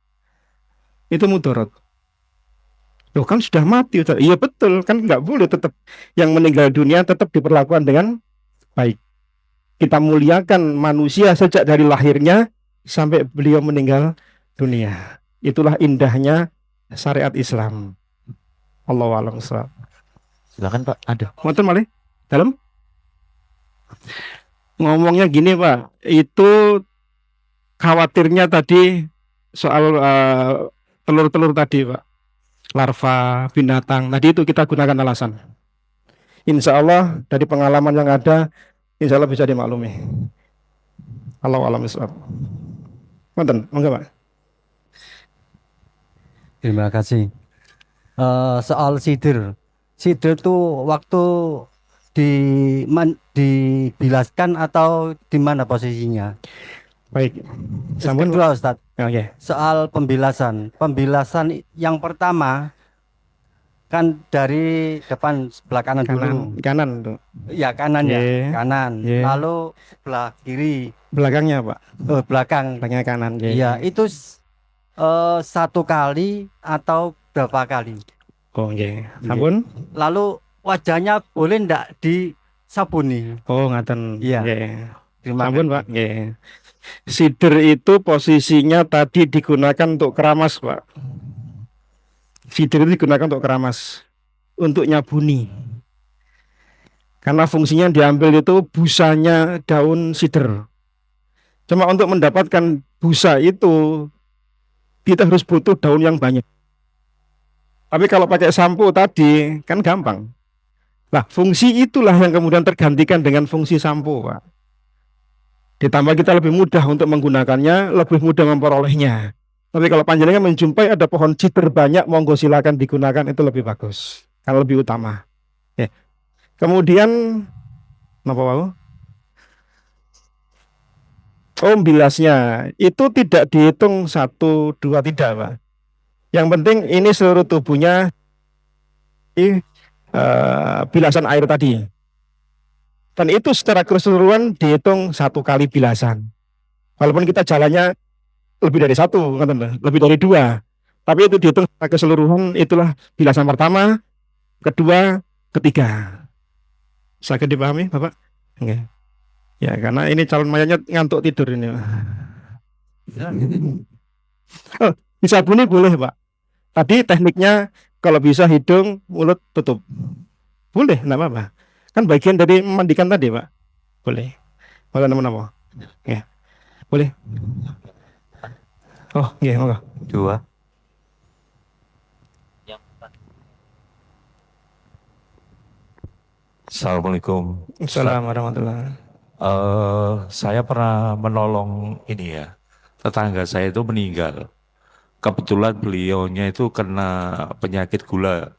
Itu mudorot. Loh kan sudah mati. Iya betul, kan nggak boleh tetap yang meninggal dunia tetap diperlakukan dengan baik. Kita muliakan manusia sejak dari lahirnya sampai beliau meninggal dunia. Itulah indahnya syariat Islam. Allahu a'lam bishawab. Silakan Pak, ada. Wonten malih? Dalam? Ngomongnya gini Pak, itu khawatirnya tadi soal telur-telur tadi Pak, larva binatang. Tadi itu kita gunakan alasan. Insya Allah dari pengalaman yang ada, insya Allah bisa dimaklumi. Allahu a'lam bishawab. Wonten, monggo Pak. Terima kasih. Soal sidir tuh waktu dibilaskan atau di mana posisinya? Baik. Sampun dulu Ustadz. Oke. Soal pembilasan yang pertama kan dari depan sebelah kanan dulu. Kanan tuh. Ya kanan Yeah. ya, kanan. Yeah. Lalu sebelah kiri. Belakangnya Pak. Oh, belakang. Belakangnya kanan. Iya, itu satu kali atau berapa kali? Oh nggih. Sampun. Lalu wajahnya boleh ndak disabuni? Oh ngaten. Iya. Nggih. Terima Sampun kasih. Pak. Nggih. Sider itu posisinya tadi digunakan untuk keramas Pak. Sider itu digunakan untuk keramas, untuk nyabuni. Karena fungsinya diambil itu busanya daun sider. Cuma untuk mendapatkan busa itu kita harus butuh daun yang banyak. Tapi kalau pakai sampo tadi kan gampang. Nah, fungsi itulah yang kemudian tergantikan dengan fungsi sampo, Pak. Ditambah kita lebih mudah untuk menggunakannya, lebih mudah memperolehnya. Tapi kalau panjenengan menjumpai ada pohon sider banyak, monggo silakan digunakan, itu lebih bagus. Kalau lebih utama. Oke. Kemudian apa mau? Oh, bilasnya itu tidak dihitung 1, 2, tidak Pak. Yang penting ini seluruh tubuhnya bilasan air tadi. Dan itu secara keseluruhan dihitung 1 kali bilasan. Walaupun kita jalannya lebih dari 1, lebih dari 2. Tapi itu dihitung secara keseluruhan, itulah bilasan pertama, kedua, ketiga. Sakit dipahami, Bapak? Oke. Ya, karena ini calon mayatnya ngantuk tidur ini. Oh, bisa bunyi boleh, Pak. Tadi tekniknya kalau bisa hidung, mulut tutup. Boleh, enggak apa-apa. Kan bagian dari memandikan tadi, Pak. Boleh. Boleh nama-nama. Ya. Boleh. Oh, iya, monggo. 2. Assalamualaikum. Assalamualaikum warahmatullahi Saya pernah menolong ini ya, tetangga saya itu meninggal. Kebetulan beliaunya itu kena penyakit gula.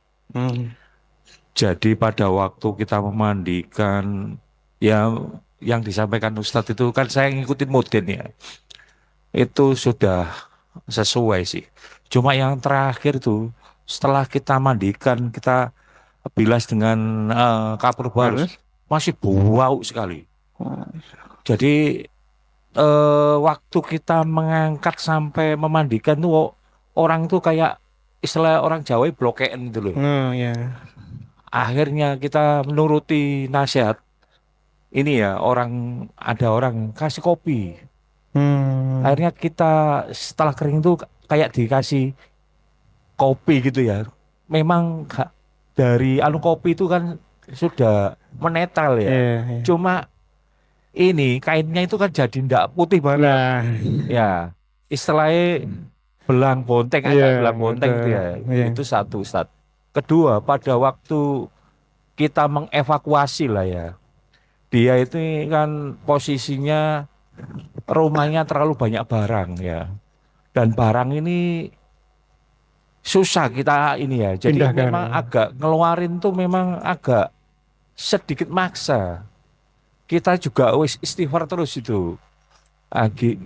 Jadi pada waktu kita memandikan, ya yang disampaikan Ustadz itu kan saya ngikutin moden ya. Itu sudah sesuai sih. Cuma yang terakhir tuh setelah kita mandikan, kita bilas dengan kapur baru, masih bau sekali. Jadi waktu kita mengangkat sampai memandikan tuh orang tuh kayak istilah orang Jawa blokean gitu loh. ya. Akhirnya kita menuruti nasihat ini ya, ada orang kasih kopi. Akhirnya kita setelah kering tuh kayak dikasih kopi gitu ya. Memang dari kopi itu kan sudah menetal ya. Cuma ini kainnya itu kan jadi ndak putih banget. Nah, Ya, istilahnya belang bonteng aja, belang bonteng itu ya. Itu satu, Ustadz. Kedua, pada waktu kita mengevakuasi lah ya. Dia itu kan posisinya rumahnya terlalu banyak barang ya. Dan barang ini susah kita ini ya. Jadi pindahkan. memang agak ngeluarin tuh memang agak sedikit maksa. Kita juga istighfar terus itu.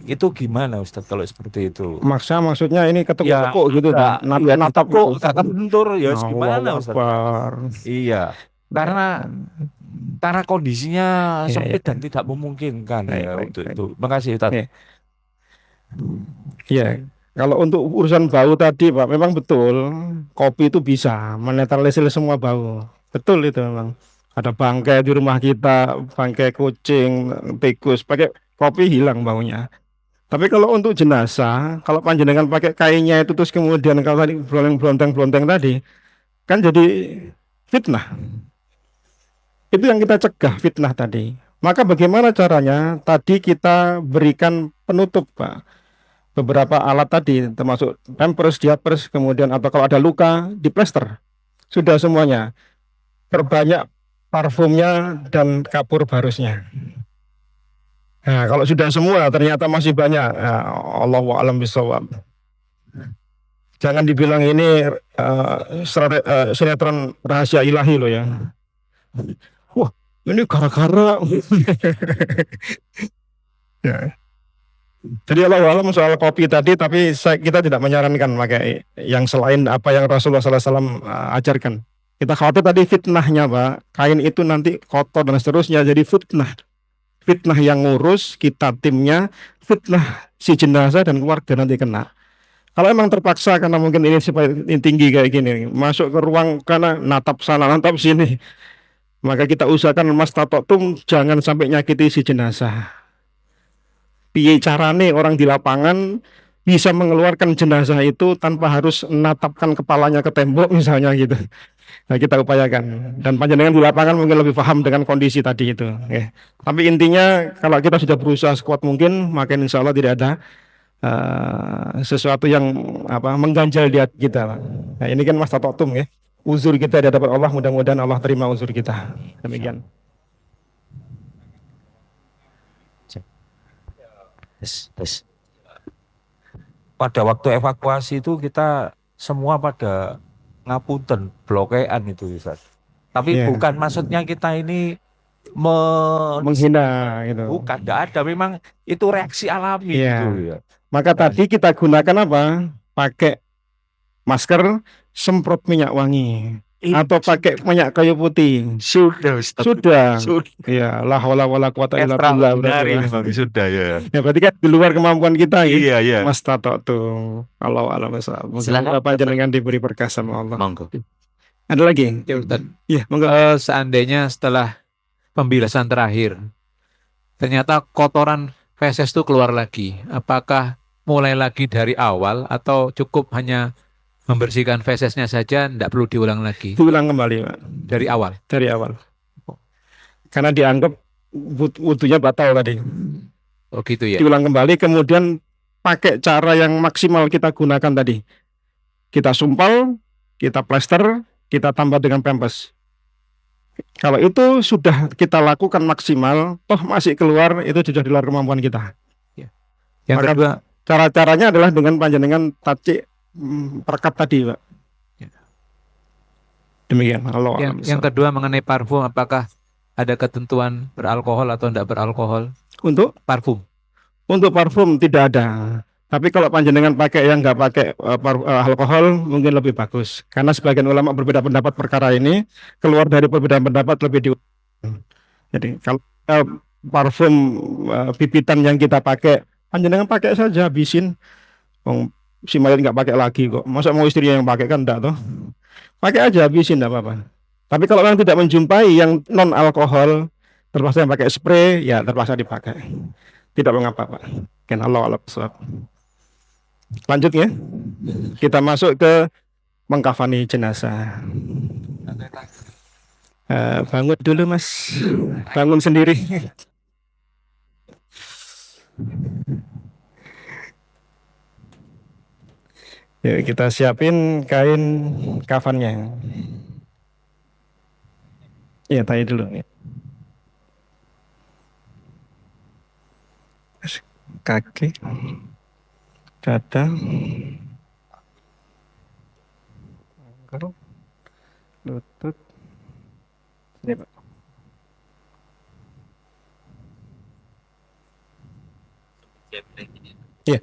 Itu gimana Ustadz kalau seperti itu? Maksa maksudnya ini ketekuk gitu, natap kok kata bentur ya gimana Ustadz? Iya, karena kondisinya sempit dan tidak memungkinkan ya untuk itu. Makasih Ustadz. Iya, kalau untuk urusan bau tadi Pak, memang betul kopi itu bisa menetralisir semua bau. Betul itu memang. Ada bangkai di rumah kita, bangkai kucing, tikus, pakai kopi hilang baunya. Tapi kalau untuk jenazah, kalau panjenengan pakai kainnya itu terus kemudian kalau tadi blonteng tadi, kan jadi fitnah. Itu yang kita cegah, fitnah tadi. Maka bagaimana caranya? Tadi kita berikan penutup, Pak. Beberapa alat tadi, termasuk pampers, diapers, kemudian atau kalau ada luka, diplester. Sudah semuanya. Perbanyak parfumnya dan kapur barusnya. Nah, kalau sudah semua ternyata masih banyak. Nah, Allahu a'lam bishawab. Jangan dibilang ini sinetron rahasia ilahi loh ya. Wah, ini gara-gara. Ya. Jadi Allahu a'lam soal kopi tadi, tapi kita tidak menyarankan pakai yang selain apa yang Rasulullah SAW ajarkan. Kita khawatir tadi fitnahnya Pak, kain itu nanti kotor dan seterusnya jadi fitnah. Fitnah yang ngurus, kita timnya, fitnah si jenazah dan keluarga nanti kena. Kalau emang terpaksa karena mungkin ini tinggi kayak gini, masuk ke ruang karena natap sana, natap sini, maka kita usahakan mas tatotum jangan sampai nyakiti si jenazah. Piye carane orang di lapangan bisa mengeluarkan jenazah itu tanpa harus menatapkan kepalanya ke tembok misalnya gitu. Nah, kita upayakan, dan panjenengan di lapangan mungkin lebih paham dengan kondisi tadi itu. Okay. Tapi intinya kalau kita sudah berusaha sekuat mungkin, maka insya Allah tidak ada sesuatu yang mengganjal di hati kita. Nah, ini kan mas tatotum ya, uzur kita di hadapan Allah, mudah-mudahan Allah terima uzur kita. Demikian. Tes. Pada waktu evakuasi itu kita semua pada ngapunten, blokean itu Ustaz. Tapi bukan maksudnya kita ini menghina gitu. Bukan, tidak ada, memang itu reaksi alami gitu ya. Maka tadi kita gunakan apa? Pakai masker, semprot minyak wangi. atau pakai minyak kayu putih. Sudah, Ustaz. Sudah. Sudah. Ya, la haula wala quwata illa billah. Extraordinary Berarti, Pak. memang sudah ya. Ya berarti kan di luar kemampuan kita ya. Iya, iya. Mas Tato tuh. Allah alam Silakan. Semoga panjenengan diberi berkah sama Allah. Monggo. Ada lagi? Ya Ustaz. Iya, monggo. Seandainya setelah pembilasan terakhir, ternyata kotoran feses itu keluar lagi. Apakah mulai lagi dari awal atau cukup hanya membersihkan fesesnya saja, tidak perlu diulang lagi Diulang kembali, Pak. dari awal? Dari awal. Karena dianggap wudunya batal tadi. Oh gitu ya. Diulang kembali, kemudian pakai cara yang maksimal kita gunakan tadi. Kita sumpal, kita plester, kita tambah dengan pempes. Kalau itu sudah kita lakukan maksimal, toh masih keluar, itu sudah di luar kemampuan kita. Yang Maka kedua, cara-caranya adalah dengan panjenengan tacik perkat tadi, Pak. Ya. Demikian. Allah alam yang bisawab. kedua mengenai parfum, apakah ada ketentuan beralkohol atau tidak beralkohol? Untuk Parfum. tidak ada. Tapi kalau panjenengan pakai yang nggak pakai alkohol mungkin lebih bagus. Karena sebagian ulama berbeda pendapat perkara ini, keluar dari perbedaan pendapat lebih di. Jadi kalau parfum bibitan yang kita pakai, panjenengan pakai saja, habisin. Si mayat nggak pakai lagi kok. Masa mau istrinya yang pakai, kan enggak toh? Pakai aja, habisin, enggak apa-apa. Tapi kalau orang tidak menjumpai yang non alkohol, terpaksa yang pakai spray, ya terpaksa dipakai. Tidak mengapa, Pak. Kan Allah alam bisawab. Lanjut ya. Kita masuk ke mengkafani jenazah. Bangun dulu, Mas. Bangun sendiri. Yuk kita siapin kain kafannya. Ya, tanya dulu. Kaki, dada, lutut. Ini, Pak. Iya.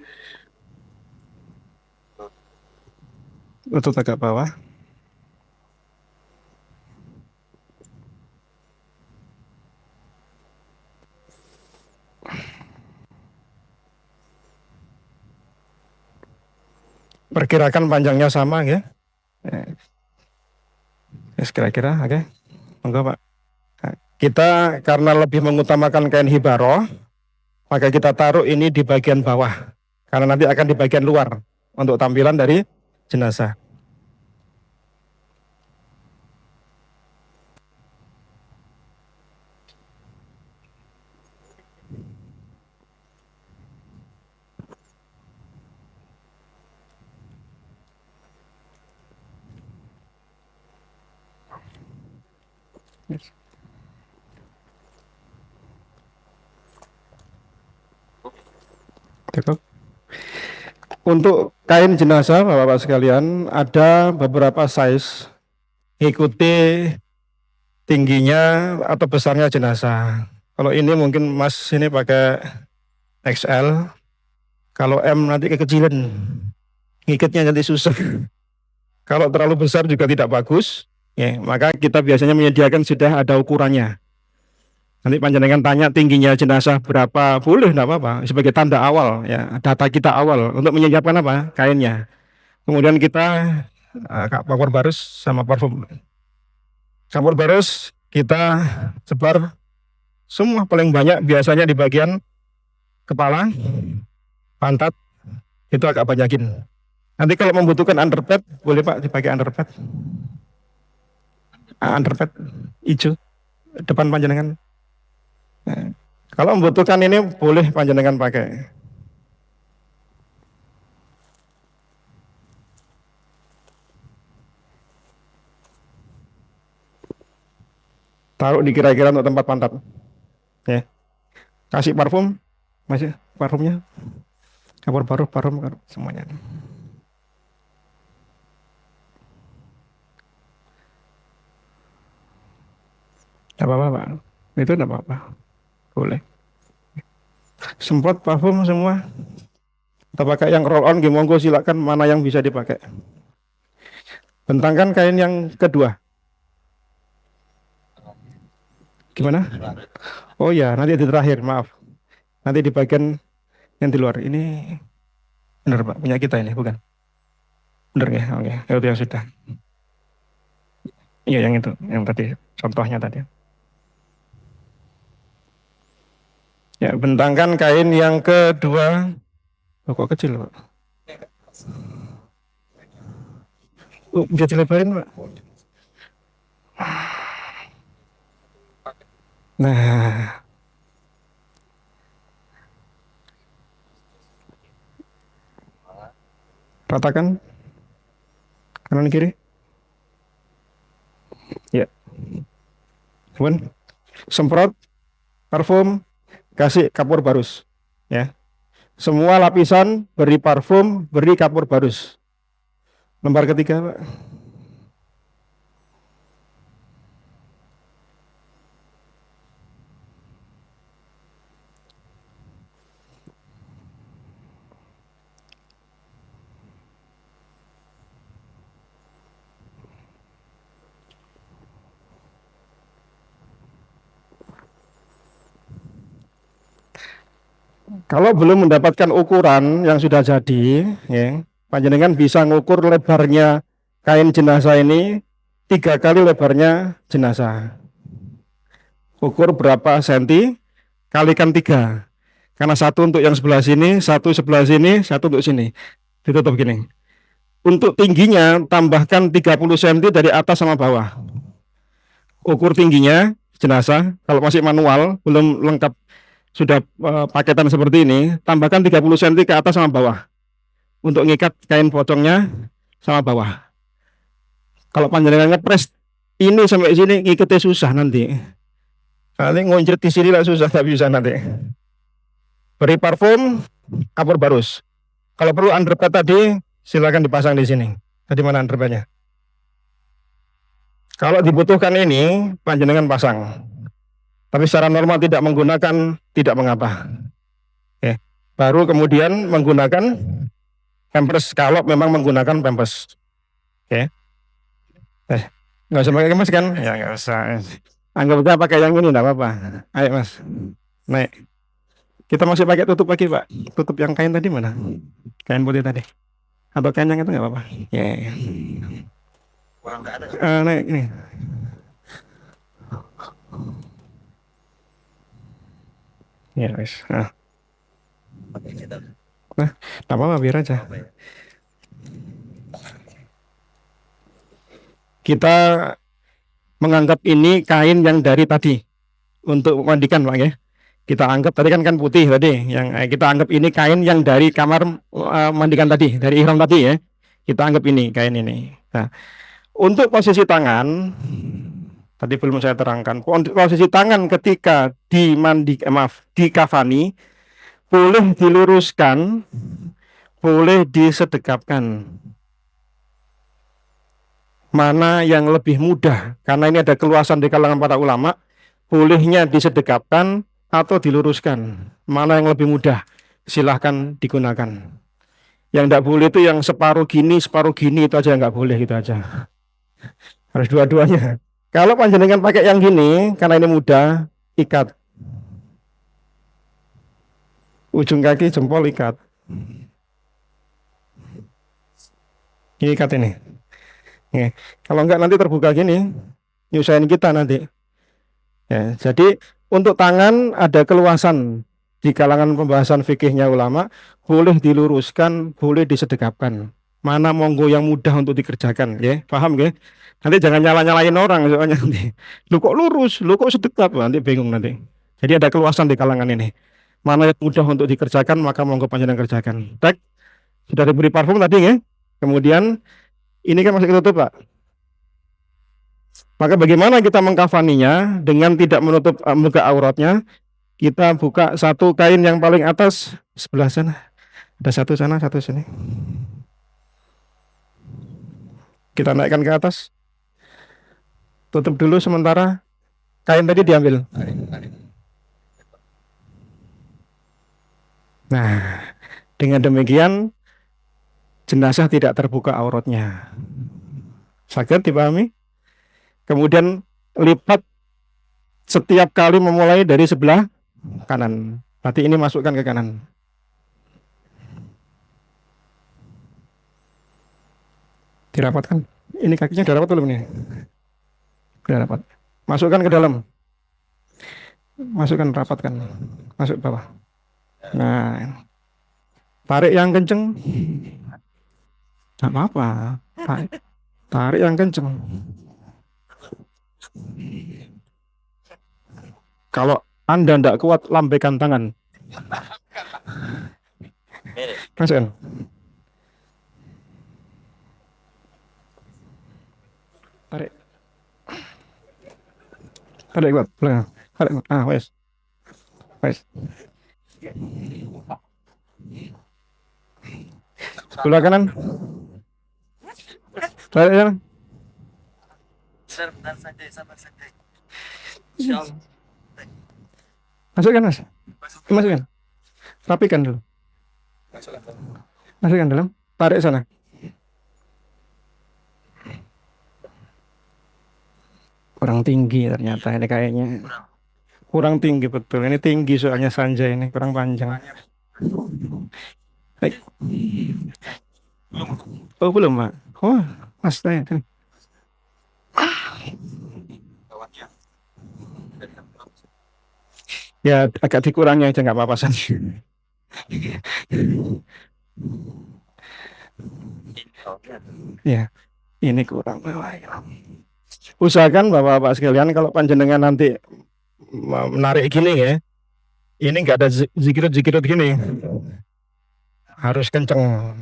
Lutut agak bawah. Perkirakan panjangnya sama ya. Kira-kira, oke. Monggo, Pak. Nah, kita karena lebih mengutamakan kain hibaroh, maka kita taruh ini di bagian bawah. Karena nanti akan di bagian luar untuk tampilan dari jenazah. Cukup. Untuk kain jenazah, Bapak-Bapak sekalian, ada beberapa size, ikuti tingginya atau besarnya jenazah. Kalau ini mungkin Mas ini pakai XL, kalau M nanti kekecilan, ngikatnya nanti susah. Kalau terlalu besar juga tidak bagus, ya, maka kita biasanya menyediakan sudah ada ukurannya. Nanti panjenengan tanya tingginya jenazah berapa, boleh, enggak apa-apa, sebagai tanda awal ya, data kita awal untuk menyiapkan apa? Kainnya. Kemudian kita kapur barus sama parfum. Kapur barus kita sebar semua, paling banyak biasanya di bagian kepala, pantat, itu agak banyakin. Nanti kalau membutuhkan underpad, boleh Pak dipakai underpad. Underpad hijau depan panjenengan. Nah, kalau membutuhkan ini boleh panjenengan pakai. Taruh di kira-kira untuk tempat pantat. Ya. Kasih parfum, masih parfumnya. Kapur baru, parfum semuanya. Tidak apa-apa, Pak. Itu tidak apa-apa. Boleh. Semprot parfum semua. Kita pakai yang roll on, monggo silakan, mana yang bisa dipakai. Bentangkan kain yang kedua. Gimana? Oh ya, nanti di terakhir, maaf. Nanti di bagian yang di luar. Ini benar Pak, punya kita ini, bukan? Benar ya? Oke, itu yang sudah. Iya, yang itu, yang tadi, contohnya tadi. Ya, bentangkan kain yang kedua. Oh, kok kecil, Pak? Oh, bisa dilebarin, Pak? Nah, ratakan kanan kiri. Ya, kemudian semprot parfum, kasih kapur barus. Ya, semua lapisan beri parfum, beri kapur barus. Lembar ketiga, Pak. Kalau belum mendapatkan ukuran yang sudah jadi, ya, panjenengan bisa ngukur lebarnya kain jenazah ini 3 kali lebarnya jenazah. Ukur berapa senti, kalikan 3. Karena satu untuk yang sebelah sini, satu sebelah sini, satu untuk sini. Ditutup gini. Untuk tingginya tambahkan 30 cm dari atas sama bawah. Ukur tingginya jenazah, kalau masih manual, belum lengkap sudah paketan seperti ini, tambahkan 30 cm ke atas sama bawah. Untuk ngikat kain pocongnya sama bawah. Kalau panjenengan ngepres ini sampai sini ngikatnya susah nanti. Nanti ngoncret di sini lah susah, tak bisa nanti. Beri parfum, kapur barus. Kalau perlu underpad tadi, silakan dipasang di sini. Tadi mana underpadnya? Kalau dibutuhkan ini, panjenengan pasang. Tapi secara normal tidak menggunakan, tidak mengapa. Oke. Baru kemudian menggunakan pampers kalau memang menggunakan pampers. Oke. Nggak usah pakai pampers kan? Ya nggak usah. Anggap kita pakai yang ini, nggak apa-apa. Ayo Mas, naik. Kita masih pakai tutup lagi Pak. Tutup yang kain tadi mana? Kain putih tadi. Atau kain yang itu nggak apa-apa. Ya. Kurang nggak ada. Naik ini. Ya wes. Nah, tak apa-apa biar aja. Kita menganggap ini kain yang dari tadi untuk memandikan Pak ya. Kita anggap tadi kan putih tadi, yang kita anggap ini kain yang dari kamar mandikan tadi, dari ihram tadi ya. Kita anggap ini kain ini. Nah, untuk posisi tangan tadi belum saya terangkan. Posisi tangan ketika dikafani boleh diluruskan, boleh disedekapkan. Mana yang lebih mudah? Karena ini ada keluasan di kalangan para ulama, bolehnya disedekapkan atau diluruskan. Mana yang lebih mudah? Silahkan digunakan. Yang tidak boleh itu yang separuh gini itu aja nggak boleh, gitu aja. Harus dua-duanya. Kalau panjenengan pakai yang gini, karena ini mudah, ikat. Ujung kaki jempol ikat. Ini ikat ini. Oke. Kalau enggak nanti terbuka gini, nyusahin kita nanti. Ya, jadi untuk tangan ada keluasan di kalangan pembahasan fikihnya ulama, boleh diluruskan, boleh disedekapkan. Mana monggo yang mudah untuk dikerjakan, ya, paham ya? Nanti jangan nyalain orang soalnya nanti. Lu kok lurus, lu kok sedekap, nanti bingung nanti. Jadi ada keluasan di kalangan ini. Mana yang mudah untuk dikerjakan, maka monggo panjenengan kerjakan. Tek, sudah diberi parfum tadi ya. Kemudian ini kan masih ketutup Pak. Maka bagaimana kita mengkafaninya dengan tidak menutup muka auratnya? Kita buka satu kain yang paling atas sebelah sana. Ada satu sana, satu sini. Kita naikkan ke atas. Tutup dulu sementara. Kain tadi diambil. Nah, dengan demikian jenazah tidak terbuka auratnya. Sakit dipahami? Kemudian lipat Setiap kali memulai dari sebelah kanan. Berarti ini masukkan ke kanan. Dirapatkan. Ini kakinya udah rapat belum nih? Udah rapat. Masukkan ke dalam. Masukkan, rapatkan. Masuk ke bawah. Nah, tarik yang kenceng. Nggak apa-apa. Tarik yang kenceng. Kalau Anda tidak kuat, lambaikan tangan. Masukkan. Tarik. Tarik kuat. Belakang. Tarik. Wes. Wes. Sebelah kanan. Tarik kanan. Masukkan, Mas. Masukkan. Rapikan dulu. Masukkan dalam. Tarik sana. Kurang tinggi ternyata ini kayaknya. Kurang tinggi betul. Ini tinggi soalnya Sanjay ini kurang panjang. Baik. Oh belum, Pak. Oh, Mas tanya. Ya agak dikurangi aja nggak apa-apa Sanjay. Ya, ini kurang. Usahakan Bapak-bapak sekalian kalau panjenengan nanti menarik gini ya, ini nggak ada zikirut gini, harus kenceng.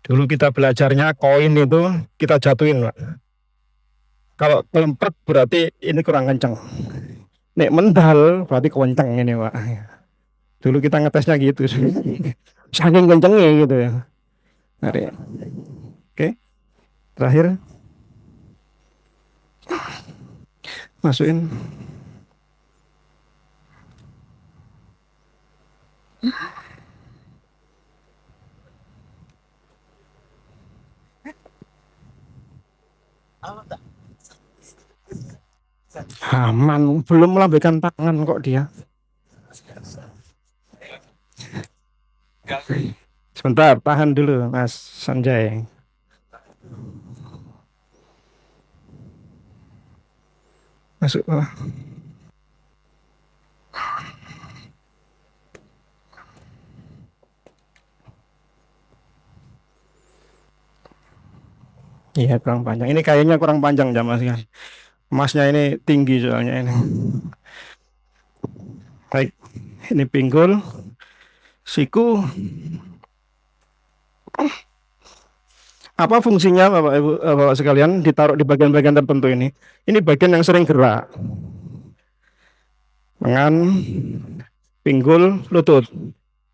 Dulu kita belajarnya koin itu kita jatuhin, Pak. Kalau kelempet berarti ini kurang kenceng. Nek mendal berarti kenceng ini, Pak. Dulu kita ngetesnya gitu, saking kencengnya gitu ya. Narik. Oke, terakhir masukin. Aman, belum melambaikan tangan kok dia. Sebentar, tahan dulu Mas Sanjay. Masuk bawah. Iya kurang panjang. Ini kayaknya kurang panjang ya Mas kan. Masnya ini tinggi soalnya ini. Baik, ini pinggul, siku. Apa fungsinya Bapak Ibu Bapak sekalian ditaruh di bagian-bagian tertentu ini? Ini bagian yang sering gerak. Lengan, pinggul, lutut.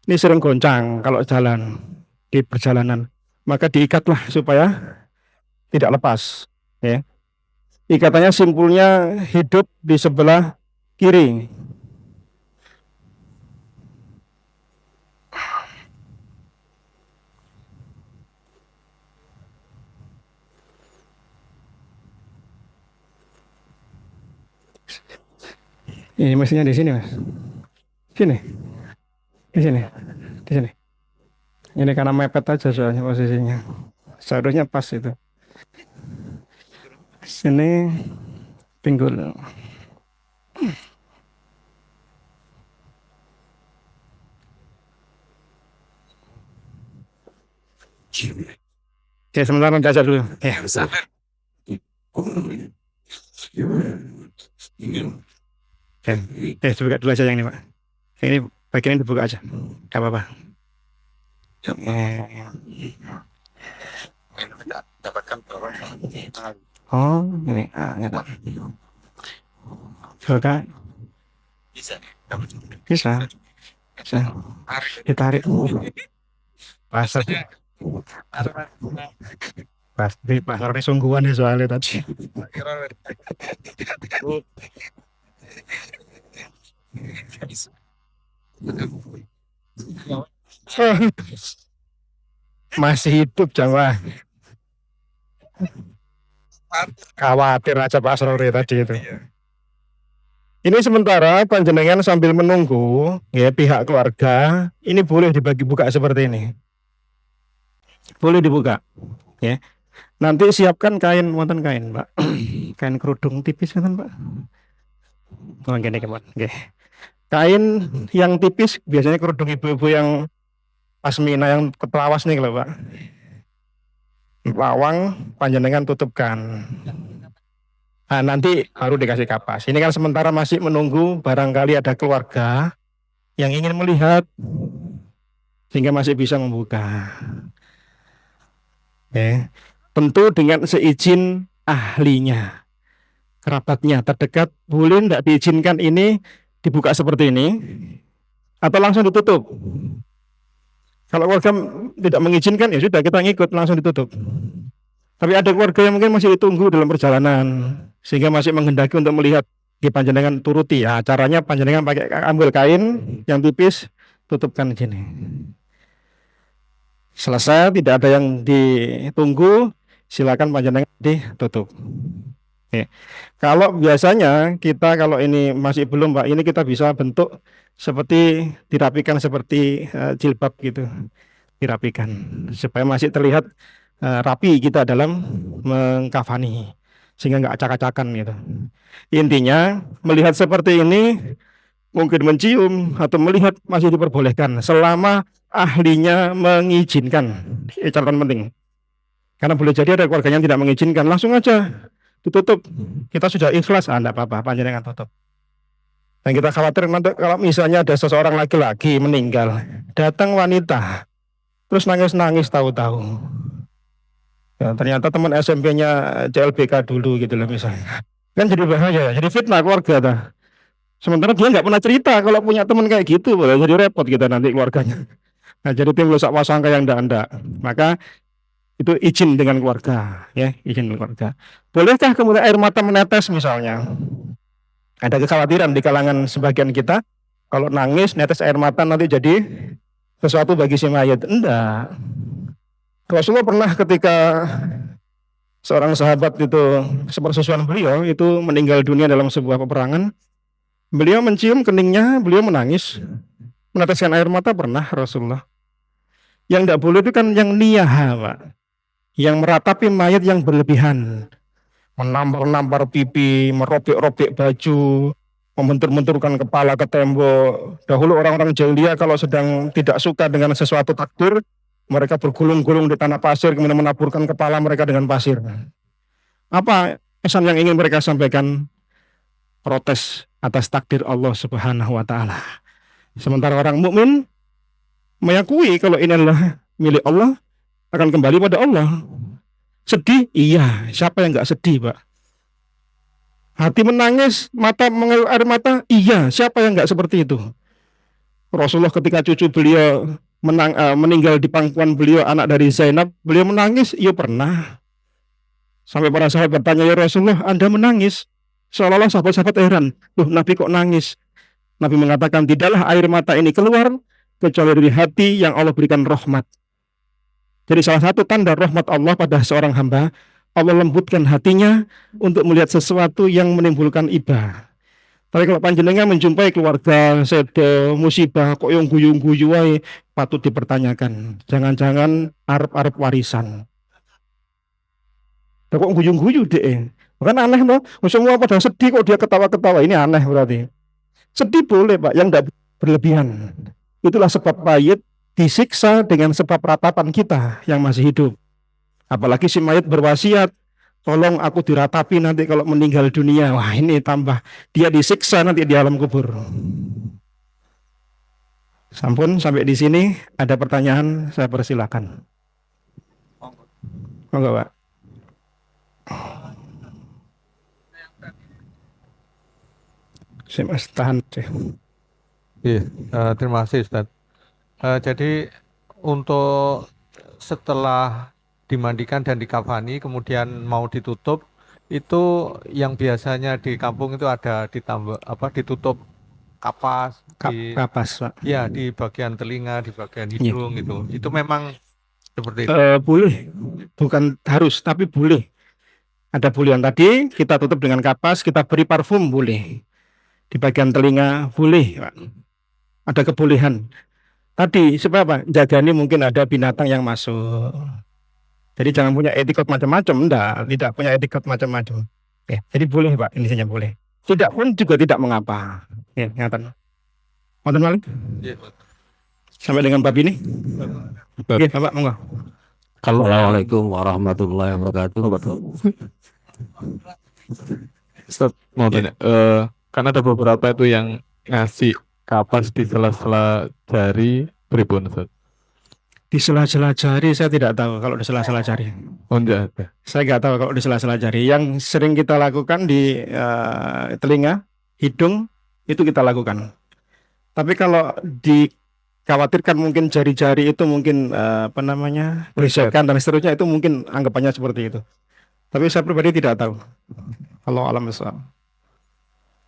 Ini sering goncang kalau jalan di perjalanan. Maka diikatlah supaya tidak lepas. Ya. Ikatannya simpulnya hidup di sebelah kiri. Ini mestinya di sini, Mas. Sini. Di sini. Di sini. Ini karena mepet aja soalnya posisinya. Seharusnya pas itu. Sini pinggul. Oke, sebentar belajar dulu. Ya. Oke, buka dulu aja yang ini, Pak. Ini bagian ini dibuka aja. Gak apa-apa. Oh, ini. Buka. Bisa. Ditarik. Pasar. Pasti pasar ini sungguhan ya soalnya tadi. Masih hidup jamaah. Khawatir aja Pak Srori tadi itu. Ini sementara panjenengan sambil menunggu ya pihak keluarga, ini boleh dibagi buka seperti ini. Boleh dibuka ya. Nanti siapkan kain, wonten kain, Pak. Kain kerudung tipis kan, Pak? Oh, gini, Pak. Oke. Kain yang tipis biasanya kerudung ibu-ibu yang pasmina yang ketelawas nih kalau Pak. Lawang panjenengan tutupkan. Nah, nanti baru dikasih kapas. Ini kan sementara masih menunggu barangkali ada keluarga yang ingin melihat sehingga masih bisa membuka. Oke. Tentu dengan seizin ahlinya, kerabatnya terdekat. Boleh tidak diizinkan ini dibuka seperti ini atau langsung ditutup? Kalau keluarga tidak mengizinkan ya sudah kita ngikut langsung ditutup. Tapi ada keluarga yang mungkin masih ditunggu dalam perjalanan sehingga masih menghendaki untuk melihat di panjenengan turuti ya. Caranya panjenengan pakai ambil kain yang tipis tutupkan di sini. Selesai tidak ada yang ditunggu silakan panjenengan ditutup. Oke. Kalau biasanya kita kalau ini masih belum Pak, ini kita bisa bentuk seperti dirapikan seperti jilbab gitu, dirapikan supaya masih terlihat rapi kita dalam mengkafani sehingga nggak acak-acakan gitu. Intinya melihat seperti ini mungkin mencium atau melihat masih diperbolehkan selama ahlinya mengizinkan. Catatan penting. Karena boleh jadi ada keluarganya yang tidak mengizinkan, langsung aja ditutup. Kita sudah ikhlas, enggak apa-apa, panjenengan tutup. Dan kita khawatir nanti kalau misalnya ada seseorang laki-laki meninggal, datang wanita, terus nangis-nangis tahu-tahu. Ya, ternyata teman SMP-nya CLBK dulu gitu loh misalnya. Kan jadi bahaya, jadi fitnah keluarga dah. Sementara dia nggak pernah cerita kalau punya teman kayak gitu, boleh jadi repot kita nanti keluarganya. Nah, jadi tim losak pasangka yang ndak. Maka itu izin dengan keluarga, ya, izin dengan keluarga. Bolehkah kemudian air mata menetes misalnya? Ada kekhawatiran di kalangan sebagian kita, kalau nangis netes air mata nanti jadi sesuatu bagi si mayat. Enggak. Rasulullah pernah ketika seorang sahabat itu sepersusuan beliau itu meninggal dunia dalam sebuah peperangan, beliau mencium keningnya, beliau menangis, meneteskan air mata pernah Rasulullah. Yang tidak boleh itu kan yang niyaha, Pak. Yang meratapi mayat yang berlebihan, menampar-nampar pipi, merobek-robek baju, membentur-benturkan kepala ke tembok. Dahulu orang-orang jahiliyah kalau sedang tidak suka dengan sesuatu takdir, mereka bergulung-gulung di tanah pasir, kemudian menaburkan kepala mereka dengan pasir. Apa pesan yang ingin mereka sampaikan? Protes atas takdir Allah Subhanahu wa Ta'ala. Sementara orang mukmin meyakui kalau ini adalah milik Allah, akan kembali pada Allah. Sedih? Iya. Siapa yang nggak sedih, Pak? Hati menangis, mata mengalir air mata? Iya. Siapa yang nggak seperti itu? Rasulullah ketika cucu beliau meninggal di pangkuan beliau, anak dari Zainab, beliau menangis? Iya pernah. Sampai para sahabat bertanya, ya Rasulullah, Anda menangis? Seolah-olah sahabat-sahabat heran. Loh, Nabi kok nangis? Nabi mengatakan, tidaklah air mata ini keluar kecuali dari hati yang Allah berikan rahmat. Jadi salah satu tanda rahmat Allah pada seorang hamba, Allah lembutkan hatinya untuk melihat sesuatu yang menimbulkan iba. Tapi kalau panjenengan menjumpai keluarga sedo musibah kok yang guyu-guyu wae, patut dipertanyakan. Jangan-jangan arep-arep warisan. Kok guyu-guyu deh. Bukan aneh toh. Semua pada sedih kok dia ketawa-ketawa. Ini aneh berarti. Sedih boleh, Pak, yang tidak berlebihan. Itulah sebab mayit disiksa dengan sebab ratapan kita yang masih hidup. Apalagi si mayit berwasiat, tolong aku diratapi nanti kalau meninggal dunia. Wah, ini tambah dia disiksa nanti di alam kubur. Sampun sampai di sini ada pertanyaan, saya persilakan. Monggo, Pak. Saya Mas tahan. Iya, terima kasih Ustaz. Jadi untuk setelah dimandikan dan dikafani kemudian mau ditutup, itu yang biasanya di kampung itu ada ditambah ditutup kapas Kapas, Pak. ya di bagian telinga, di bagian hidung gitu. Itu memang seperti itu. Boleh, bukan harus tapi boleh. Ada pilihan tadi kita tutup dengan kapas, kita beri parfum boleh. Di bagian telinga boleh, Pak. Ada kebolehan. Tadi supaya apa? Jaga ini mungkin ada binatang yang masuk. Jadi jangan punya etikot macam-macam, tidak punya etikot macam-macam. Ya, jadi boleh Pak, ini saja boleh. Tidak pun juga tidak mengapa. Ya, ingatan. Wonten malih? Sampai dengan bab ini. Oke, Bapak monggo. Assalamualaikum warahmatullahi wabarakatuh. Ustaz, mau tanya, kan ada beberapa itu yang ngasih kapas di sela-sela jari pripun, Ustaz? Di sela-sela jari saya tidak tahu kalau di sela-sela jari. Oh, enggak ada. Saya nggak tahu kalau di sela-sela jari. Yang sering kita lakukan di telinga, hidung itu kita lakukan. Tapi kalau dikhawatirkan mungkin jari-jari itu mungkin gesekan dan seterusnya, itu mungkin anggapannya seperti itu. Tapi saya pribadi tidak tahu. Allah alam besar.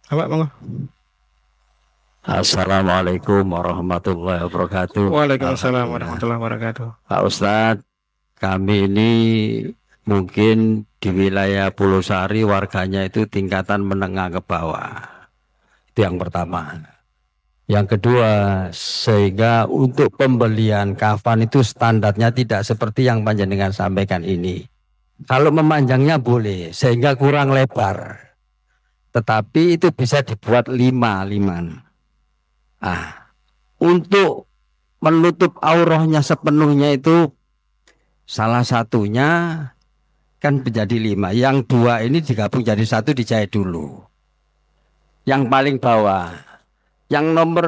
Apa monggo? Assalamualaikum warahmatullahi wabarakatuh. Waalaikumsalam warahmatullahi wabarakatuh. Pak Ustadz, kami ini mungkin di wilayah Pulau Sari warganya itu tingkatan menengah ke bawah. Itu yang pertama. Yang kedua, sehingga untuk pembelian kafan itu standarnya tidak seperti yang panjenengan sampaikan ini. Kalau memanjangnya boleh, sehingga kurang lebar. Tetapi itu bisa dibuat 5. Untuk menutup aurahnya sepenuhnya itu salah satunya kan menjadi 5. Yang 2 ini digabung jadi 1, dijahit dulu. Yang paling bawah. Yang nomor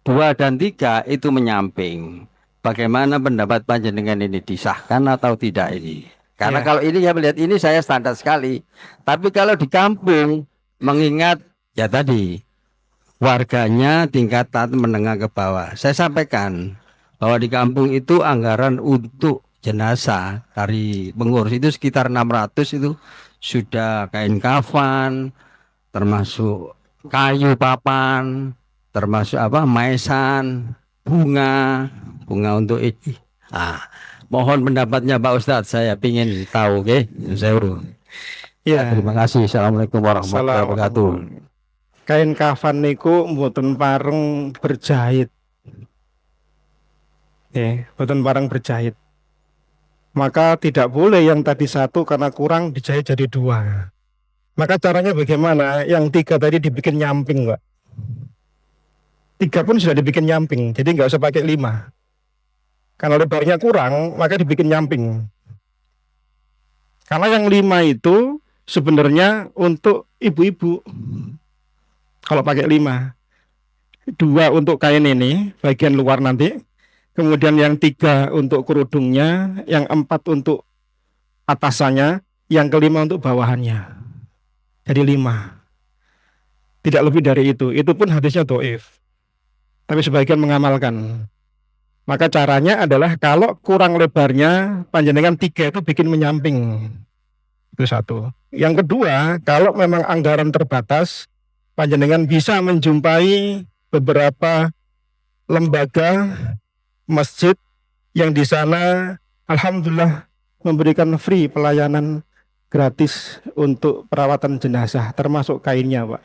2 dan 3 itu menyamping. Bagaimana pendapat panjenengan ini, disahkan atau tidak ini? Karena kalau ini ya melihat ini saya standar sekali. Tapi kalau di kampung mengingat ya tadi warganya tingkatan menengah ke bawah. Saya sampaikan bahwa di kampung itu anggaran untuk jenazah dari pengurus itu sekitar 600 itu sudah kain kafan, termasuk kayu papan, termasuk maesan, bunga untuk itu. Mohon pendapatnya Pak Ustadz, saya ingin tahu, oke? Ya. Terima kasih. Assalamualaikum warahmatullahi wabarakatuh. Kain kafan niku mboten pareng berjahit. Mboten pareng berjahit. Maka tidak boleh yang tadi 1 karena kurang dijahit jadi 2. Maka caranya bagaimana? Yang 3 tadi dibikin nyamping, Pak. 3 pun sudah dibikin nyamping, jadi nggak usah pakai 5. Karena lebarnya kurang, maka dibikin nyamping. Karena yang 5 itu sebenarnya untuk ibu-ibu. Kalau pakai 5, 2 untuk kain ini bagian luar nanti, kemudian yang 3 untuk kerudungnya, yang 4 untuk atasannya, yang kelima untuk bawahannya. Jadi 5. Tidak lebih dari itu. Itu pun hadisnya dhaif. Tapi sebagian mengamalkan. Maka caranya adalah kalau kurang lebarnya, panjenengan 3 itu bikin menyamping. Itu 1. Yang kedua, kalau memang anggaran terbatas, panjenengan bisa menjumpai beberapa lembaga masjid yang di sana alhamdulillah memberikan free pelayanan gratis untuk perawatan jenazah, termasuk kainnya, Pak.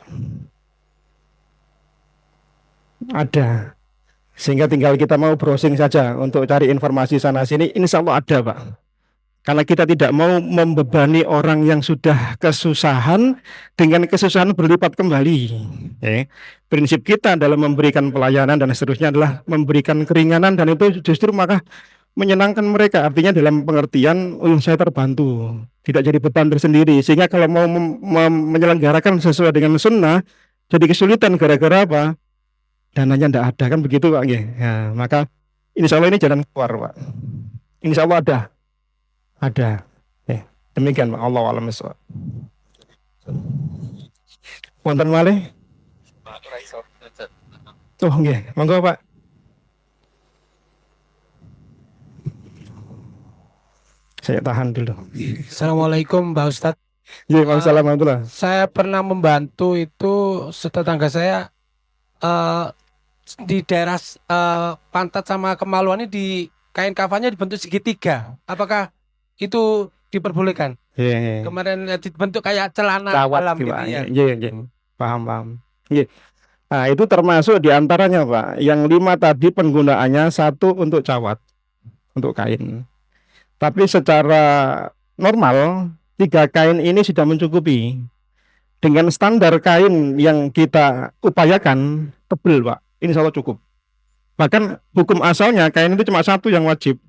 Ada. Sehingga tinggal kita mau browsing saja untuk cari informasi sana sini, insya Allah ada, Pak. Karena kita tidak mau membebani orang yang sudah kesusahan dengan kesusahan berlipat kembali. Prinsip kita dalam memberikan pelayanan dan seterusnya adalah memberikan keringanan, dan itu justru maka menyenangkan mereka. Artinya dalam pengertian saya terbantu, tidak jadi beban tersendiri. Sehingga kalau mau menyelenggarakan sesuai dengan sunnah jadi kesulitan gara-gara apa? Dananya tidak ada, kan begitu, Pak. Ya, maka insya Allah ini jalan keluar, Pak. Insya Allah ada. Demikian, Pak. Allah a'lam bishawab. Wonten malih? Nggih, monggo, Pak. Saya tahan dulu. Assalamualaikum, Pak Ustadz. Waalaikumsalam warahmatullahi. Saya pernah membantu itu tetangga saya di daerah pantat sama kemaluan ini, di kain kafannya dibentuk segitiga. Apakah itu diperbolehkan? Kemarin dibentuk kayak celana dalam gitu ya. Paham. Nggih. Nah, itu termasuk diantaranya Pak. Yang 5 tadi penggunaannya 1 untuk cawat, untuk kain. Tapi secara normal 3 kain ini sudah mencukupi. Dengan standar kain yang kita upayakan tebel Pak, ini insya Allah cukup. Bahkan hukum asalnya kain itu cuma 1 yang wajib.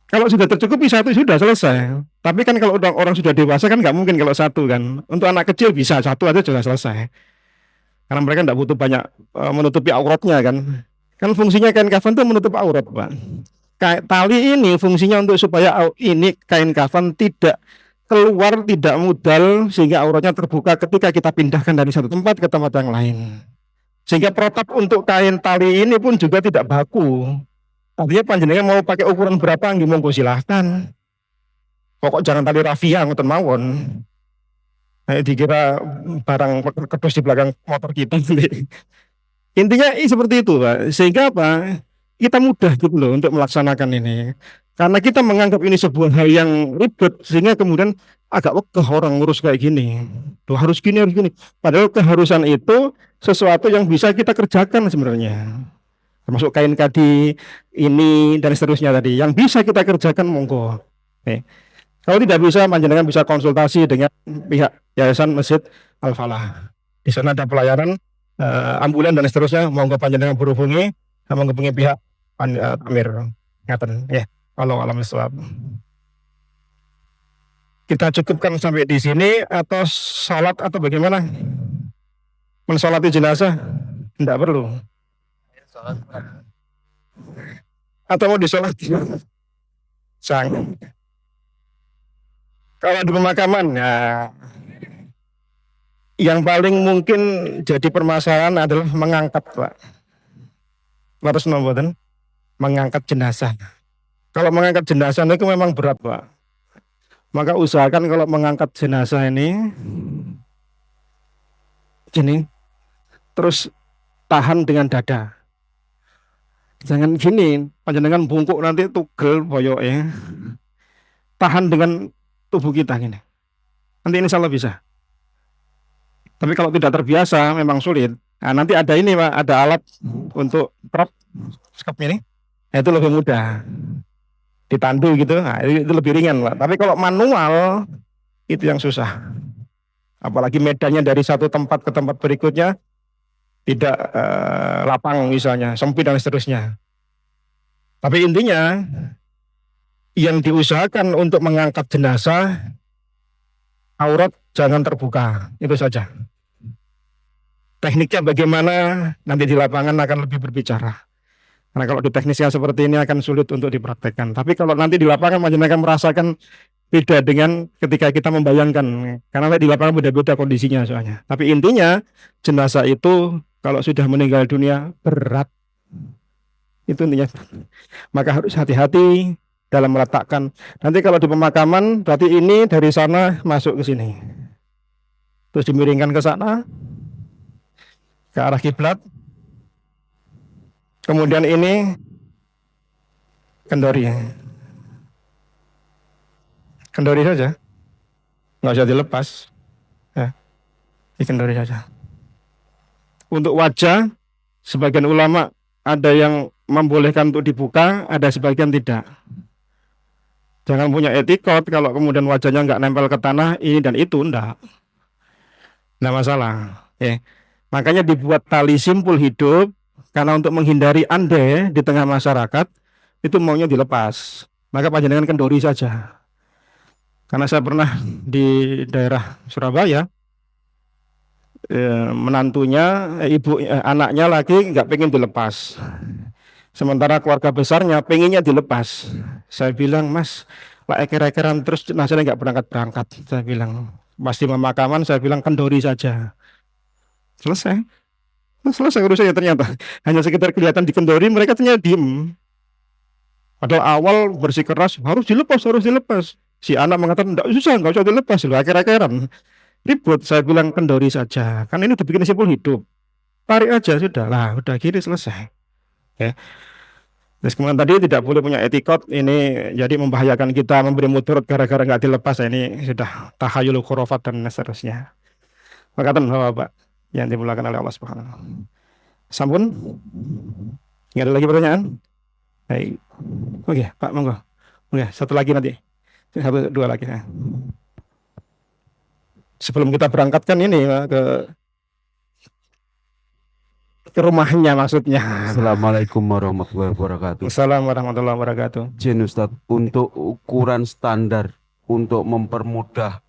Kalau sudah tercukupi 1 sudah selesai. Tapi kan kalau orang sudah dewasa kan nggak mungkin kalau 1 kan. Untuk anak kecil bisa 1 aja sudah selesai. Karena mereka nggak butuh banyak menutupi auratnya kan. Kan fungsinya kain kafan itu menutup aurat Pak. Tali ini fungsinya untuk supaya ini kain kafan tidak keluar, tidak mudal sehingga auratnya terbuka ketika kita pindahkan dari satu tempat ke tempat yang lain. Sehingga protap untuk kain tali ini pun juga tidak baku. Artinya panjenengan mau pakai ukuran berapa nggih monggo silahkan. Pokok jangan tali rafia ngoten mawon. Dikira barang kedus di belakang motor kita. Intinya seperti itu Pak. Sehingga apa? Kita mudah gitu loh untuk melaksanakan ini. Karena kita menganggap ini sebuah hal yang ribet sehingga kemudian agak wegah orang ngurus kayak gini. Tuh harus gini, harus gini. Padahal keharusan itu sesuatu yang bisa kita kerjakan sebenarnya. Termasuk kain kadi ini dan seterusnya tadi. Yang bisa kita kerjakan monggo. Kalau tidak bisa, panjenengan bisa konsultasi dengan pihak Yayasan Masjid Al-Falah. Di sana ada pelayanan ambulan dan seterusnya. Monggo panjenengan berhubungi sama pihak Amir. Ngaten ya. Kalau alam suap. Kita cukupkan sampai di sini atau sholat atau bagaimana? Mensolati jenazah? Tidak perlu. Atau mau disolati? Sang. Kalau di pemakaman, ya, yang paling mungkin jadi permasalahan adalah mengangkat, Pak. Harus nomboten mengangkat jenazah. Kalau mengangkat jenazah itu memang berat Pak. Maka usahakan kalau mengangkat jenazah ini terus tahan dengan dada. Jangan gini, panjenengan bungkuk nanti tugel boyoke. Tahan dengan tubuh kita gini. Nanti insya Allah bisa. Tapi kalau tidak terbiasa memang sulit. Nah, nanti ada ini Pak, ada alat untuk prop skep ini. Itu lebih mudah. Ditandu gitu, nah, itu lebih ringan Pak. Tapi kalau manual itu yang susah. Apalagi medannya dari satu tempat ke tempat berikutnya tidak lapang misalnya, sempit dan seterusnya. Tapi intinya yang diusahakan untuk mengangkat jenazah aurat jangan terbuka, itu saja. Tekniknya bagaimana nanti di lapangan akan lebih berbicara. Karena kalau di teknisnya seperti ini akan sulit untuk dipraktekkan. Tapi kalau nanti di lapangan akan merasakan beda dengan ketika kita membayangkan. Karena di lapangan beda-beda kondisinya soalnya. Tapi intinya jenazah itu kalau sudah meninggal dunia berat. Itu intinya. Maka harus hati-hati dalam meletakkan. Nanti kalau di pemakaman berarti ini dari sana masuk ke sini. Terus dimiringkan ke sana. Ke arah kiblat. Kemudian ini kendori. Kendori saja. Nggak usah dilepas. Ya. Kendori saja. Untuk wajah, sebagian ulama ada yang membolehkan untuk dibuka, ada sebagian tidak. Jangan punya etikot kalau kemudian wajahnya nggak nempel ke tanah, ini dan itu, enggak. Nggak masalah. Ya. Makanya dibuat tali simpul hidup, karena untuk menghindari ande di tengah masyarakat, itu maunya dilepas. Maka panjenengan kendori saja. Karena saya pernah di daerah Surabaya, menantunya, anaknya lagi nggak pengen dilepas. Sementara keluarga besarnya pengennya dilepas. Saya bilang, Mas, lah eker-ekeran terus jenazahnya nggak berangkat-berangkat. Saya bilang, pasti pemakaman, saya bilang kendori saja. Selesai urusannya ternyata. Hanya sekitar kelihatan di kendori, mereka ternyata diem. Padahal awal bersikeras, harus dilepas. Si anak mengatakan, nggak usah dilepas. Akhir-akhiran ribut, saya bilang kendori saja. Kan ini udah bikin simpul hidup. Tarik aja, sudah lah, udah gini selesai. Ya. Terus kemudian tadi tidak boleh punya etikot, ini jadi membahayakan kita, memberi mudarat gara-gara nggak dilepas. Ini sudah tahayul khurafat dan seterusnya. Makatan Bapak. yang dimulakan oleh Allah Subhanahu. Sampun? Nggak ada lagi pertanyaan? Baik. Oke, Pak, monggo. Oke, satu lagi nanti. Satu, dua lagi. Nah. Sebelum kita berangkatkan ini ke rumahnya maksudnya. Assalamualaikum warahmatullahi wabarakatuh. Assalamualaikum warahmatullahi wabarakatuh. Jin Ustadz, untuk ukuran standar untuk mempermudah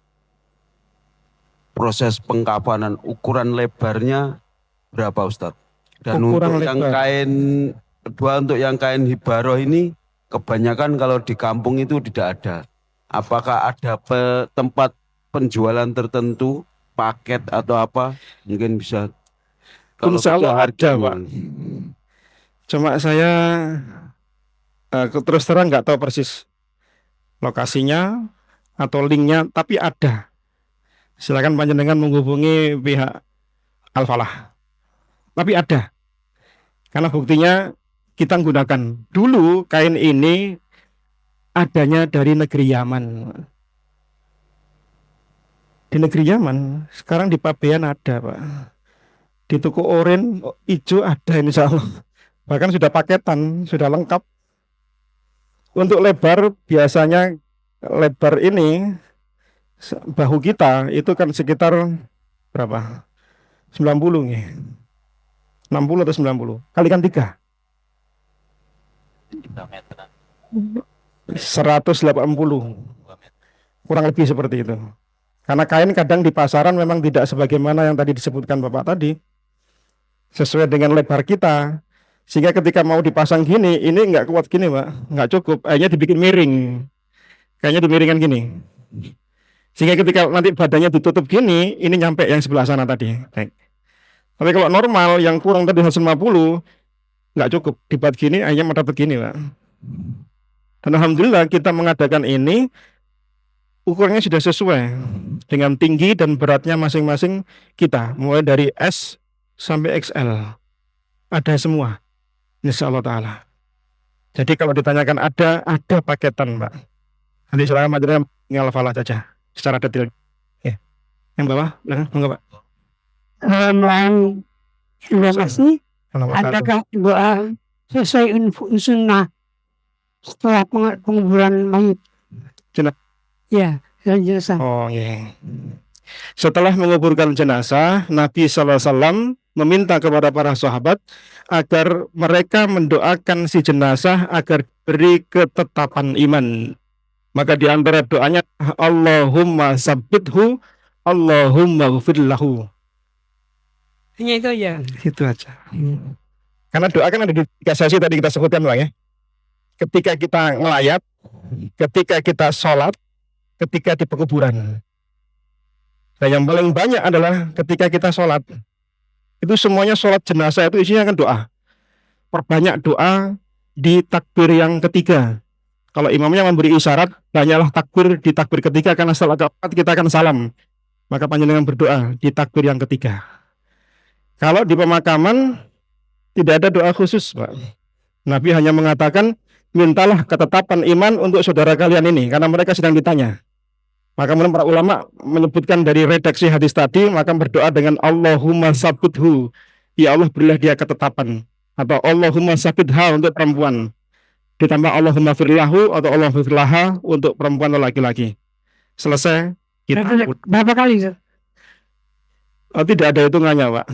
proses pengkafanan, ukuran lebarnya berapa Ustadz? Dan Ukuran untuk yang lebar. kain kedua, untuk yang kain hibaroh ini kebanyakan kalau di kampung itu tidak ada. Apakah ada tempat penjualan tertentu, paket atau apa? Mungkin bisa. Kalau Insya Allah ada, harga, Pak. Cuma saya terus terang nggak tahu persis lokasinya atau linknya, tapi ada. Silakan panjenengan menghubungi pihak Al-Falah. Tapi ada. Karena buktinya kita gunakan. Dulu kain ini adanya dari negeri Yaman. Di negeri Yaman, sekarang di Pabean ada, Pak. Di toko oren hijau ada, insya Allah. Bahkan sudah paketan, sudah lengkap. Untuk lebar, biasanya lebar ini bahu kita itu kan sekitar berapa? 90 nih. 60 atau 90. Kalikan 3. 180. Kurang lebih seperti itu. Karena kain kadang di pasaran memang tidak sebagaimana yang tadi disebutkan Bapak tadi. Sesuai dengan lebar kita. Sehingga ketika mau dipasang gini, ini nggak kuat gini, Pak. Nggak cukup. Akhirnya dibikin miring. Kayaknya dimiringkan gini. Sehingga ketika nanti badannya ditutup gini, ini nyampe yang sebelah sana tadi. Baik. Tapi kalau normal yang kurang tadi 150 nggak cukup. Dibuat gini, akhirnya mendapat gini, Pak. Dan alhamdulillah kita mengadakan ini ukurannya sudah sesuai dengan tinggi dan beratnya masing-masing kita, mulai dari S sampai XL. Ada semua. Insya Allah Ta'ala. Jadi kalau ditanyakan ada paketan, Pak. Nanti silakan materinya Al-Falah saja secara detail. Ya. Yang bawah, enggak, Pak. Terima kasih. Adakah doa sesuai sunnah setelah penguburan mayit? Ya, jenazah. Oh, iya. Setelah menguburkan jenazah, Nabi SAW meminta kepada para sahabat agar mereka mendoakan si jenazah agar beri ketetapan iman. Maka di antara doanya, Allahumma sabbithu, Allahumma ghfir lahu. Hanya itu aja. Itu aja. Karena doa kan ada di 3 sesi tadi kita sebutkan, Bang, ya. Ketika kita ngelayat, ketika kita sholat, ketika di pekuburan. Nah, yang paling banyak adalah ketika kita sholat. Itu semuanya sholat jenazah itu isinya kan doa. Perbanyak doa di takbir yang ketiga. Kalau imamnya memberi isyarat, banyaklah takbir di takbir ketiga, karena setelah keempat kita akan salam. Maka panjenengan berdoa di takbir yang ketiga. Kalau di pemakaman tidak ada doa khusus, Pak. Nabi hanya mengatakan, mintalah ketetapan iman untuk saudara kalian ini, karena mereka sedang ditanya. Maka kemudian para ulama menyebutkan dari redaksi hadis tadi, maka berdoa dengan Allahumma sabithu, ya Allah berilah dia ketetapan, atau Allahumma sabitha untuk perempuan, ditambah Allahumma firlahu atau Allah firlaha untuk perempuan atau laki-laki. Selesai kita. Berapa kali? Oh, tidak ada hitungannya, Pak.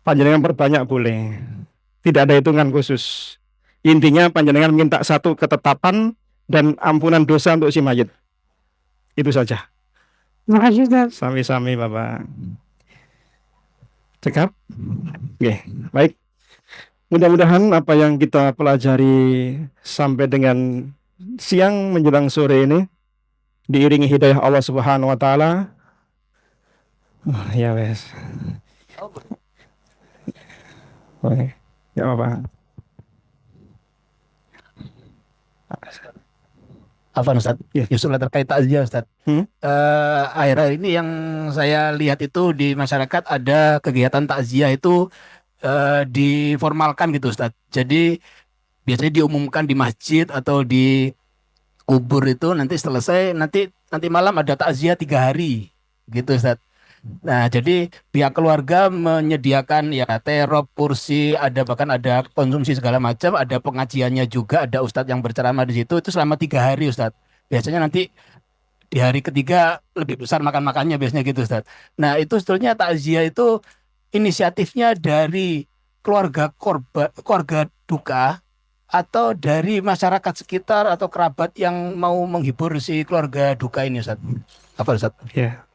Panjenengan perbanyak boleh. Tidak ada hitungan khusus. Intinya panjenengan minta satu ketetapan dan ampunan dosa untuk si mayit. Itu saja. Terima kasih, Ustaz. Sami-sami, Bapak. Cekap? Oke, baik. Mudah-mudahan apa yang kita pelajari sampai dengan siang menjelang sore ini diiringi hidayah Allah Subhanahu wa taala. Ya wes. Oke, ya apa? Apa Ustaz? Yusuf terkait takziah Ustaz. Akhir-akhir ini yang saya lihat itu di masyarakat ada kegiatan takziah itu diformalkan gitu Ustaz. Jadi biasanya diumumkan di masjid atau di kubur itu nanti selesai nanti malam ada takziah 3 hari gitu Ustaz. Nah, jadi pihak keluarga menyediakan ya terop, kursi, bahkan ada konsumsi segala macam, ada pengajiannya juga, ada ustadz yang berceramah di situ. Itu selama 3 hari, Ustadz. Biasanya nanti di hari ketiga lebih besar makan-makannya biasanya gitu, Ustadz. Nah, itu sebetulnya takziah itu inisiatifnya dari keluarga duka atau dari masyarakat sekitar atau kerabat yang mau menghibur si keluarga duka ini, Ustaz? Apa, Ustaz? Ya,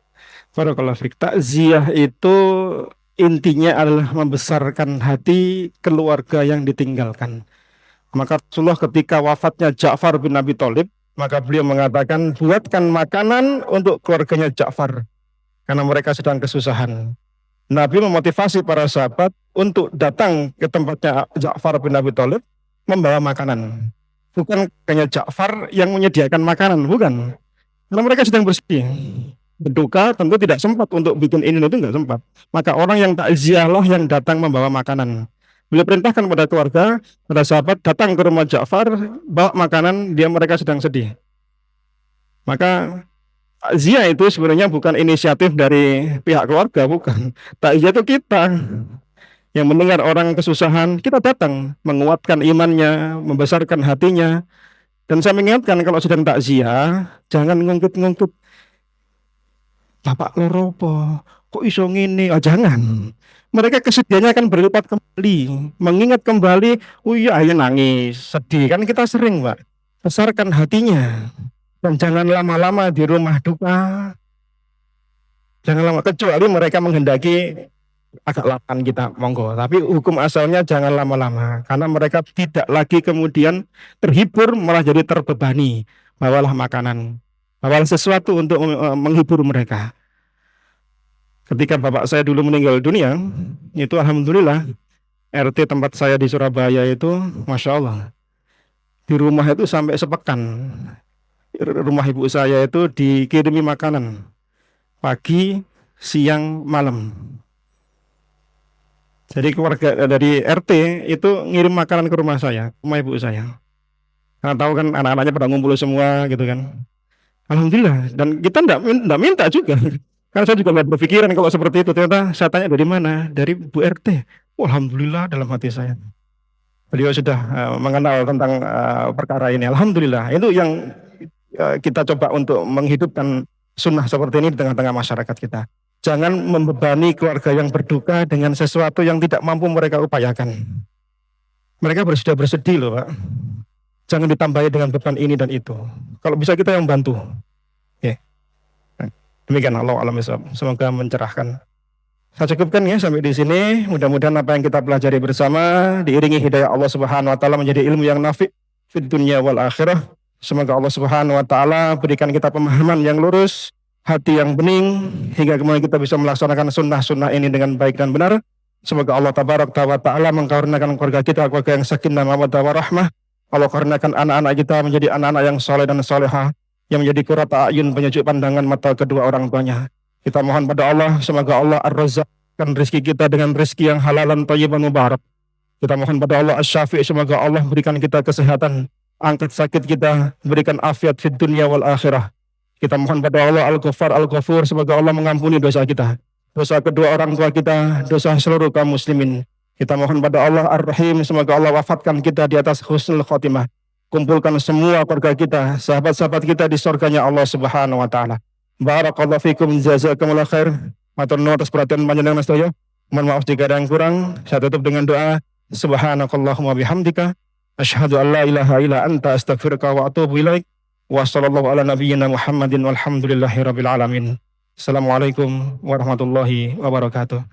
barakallahu fiik. Takziah itu intinya adalah membesarkan hati keluarga yang ditinggalkan. Maka Rasulullah ketika wafatnya Ja'far bin Abi Thalib, maka beliau mengatakan, buatkan makanan untuk keluarganya Ja'far karena mereka sedang kesusahan. Nabi memotivasi para sahabat untuk datang ke tempatnya Ja'far bin Abi Thalib membawa makanan. Bukan hanya Ja'far yang menyediakan makanan, bukan. Karena mereka sedang bersedih. Berduka tentu tidak sempat untuk bikin ini itu enggak sempat. Maka orang yang takziah lah yang datang membawa makanan. Beliau perintahkan pada keluarga, pada sahabat datang ke rumah Ja'far, bawa makanan, mereka sedang sedih. Maka takziah itu sebenarnya bukan inisiatif dari pihak keluarga, bukan. Takziah itu kita yang mendengar orang kesusahan, kita datang menguatkan imannya, membesarkan hatinya. Dan saya mengingatkan kalau sedang takziah, jangan ngungkit-ngungkit. Bapak loro apa? Kok iso ngene? Jangan. Mereka kesedihannya akan berlipat kembali, mengingat kembali, oh iya ayo nangis, sedih kan kita sering, Pak. Besarkan hatinya. Dan jangan lama-lama di rumah duka. Jangan lama, kecuali mereka menghendaki agak lapan kita, monggo. Tapi hukum asalnya jangan lama-lama, karena mereka tidak lagi kemudian terhibur, malah jadi terbebani. Bawalah makanan, bawalah sesuatu untuk menghibur mereka. Ketika bapak saya dulu meninggal dunia, itu alhamdulillah RT tempat saya di Surabaya itu, masya Allah, di rumah itu sampai sepekan. Rumah ibu saya itu dikirimi makanan pagi, siang, malam. Jadi keluarga dari RT itu ngirim makanan ke rumah saya, rumah ibu saya. Karena tahu kan anak-anaknya pada ngumpul semua gitu kan. Alhamdulillah. Dan kita enggak minta juga. Karena saya juga nggak berpikiran kalau seperti itu. Ternyata saya tanya dari mana? Dari Bu RT. Oh, alhamdulillah dalam hati saya. Beliau sudah mengenal tentang perkara ini. Alhamdulillah. Itu yang kita coba untuk menghidupkan sunnah seperti ini di tengah-tengah masyarakat kita. Jangan membebani keluarga yang berduka dengan sesuatu yang tidak mampu mereka upayakan. Mereka sudah bersedih loh, Pak. Jangan ditambahi dengan beban ini dan itu. Kalau bisa kita yang bantu. Demikian Allah alam isab. Semoga mencerahkan. Saya cukupkan ya sampai di sini. Mudah-mudahan apa yang kita pelajari bersama diiringi hidayah Allah Subhanahu wa taala menjadi ilmu yang nafi' fid dunya wal akhirah. Semoga Allah Subhanahu wa taala berikan kita pemahaman yang lurus, hati yang bening, hingga kemudian kita bisa melaksanakan sunnah-sunnah ini dengan baik dan benar. Semoga Allah tabarak wa taala mengkaruniakan keluarga kita keluarga yang sakinah mawaddah warahmah. Allah karuniakan anak-anak kita menjadi anak-anak yang soleh dan solehah, yang menjadi qurrata a'yun, penyejuk pandangan mata kedua orang tuanya. Kita mohon pada Allah, semoga Allah ar-razzaqkan rezeki kita dengan rezeki yang halalan thayyiban mubarak. Kita mohon pada Allah asy-syafi', semoga Allah berikan kita kesehatan, angkat sakit kita, berikan afiat fid dunya wal akhirah. Kita mohon pada Allah al-Ghaffar al-Ghafur, semoga Allah mengampuni dosa kita, dosa kedua orang tua kita, dosa seluruh kaum muslimin. Kita mohon pada Allah ar-Rahim, semoga Allah wafatkan kita di atas husnul khotimah. Kumpulkan semua keluarga kita, sahabat-sahabat kita di surganya Allah Subhanahu wa taala. Barakallahu fikum, jazakumullah khair. Matur nuwun atas perhatian panjenengan sedaya. Mohon maaf jika ada yang kurang. Saya tutup dengan doa. Subhanakallahumma bihamdika asyhadu an la ilaha illa anta astaghfiruka wa atubu ilaik. Wa sallallahu ala nabiyyina Muhammadin walhamdulillahi rabbil alamin. Assalamualaikum warahmatullahi wabarakatuh.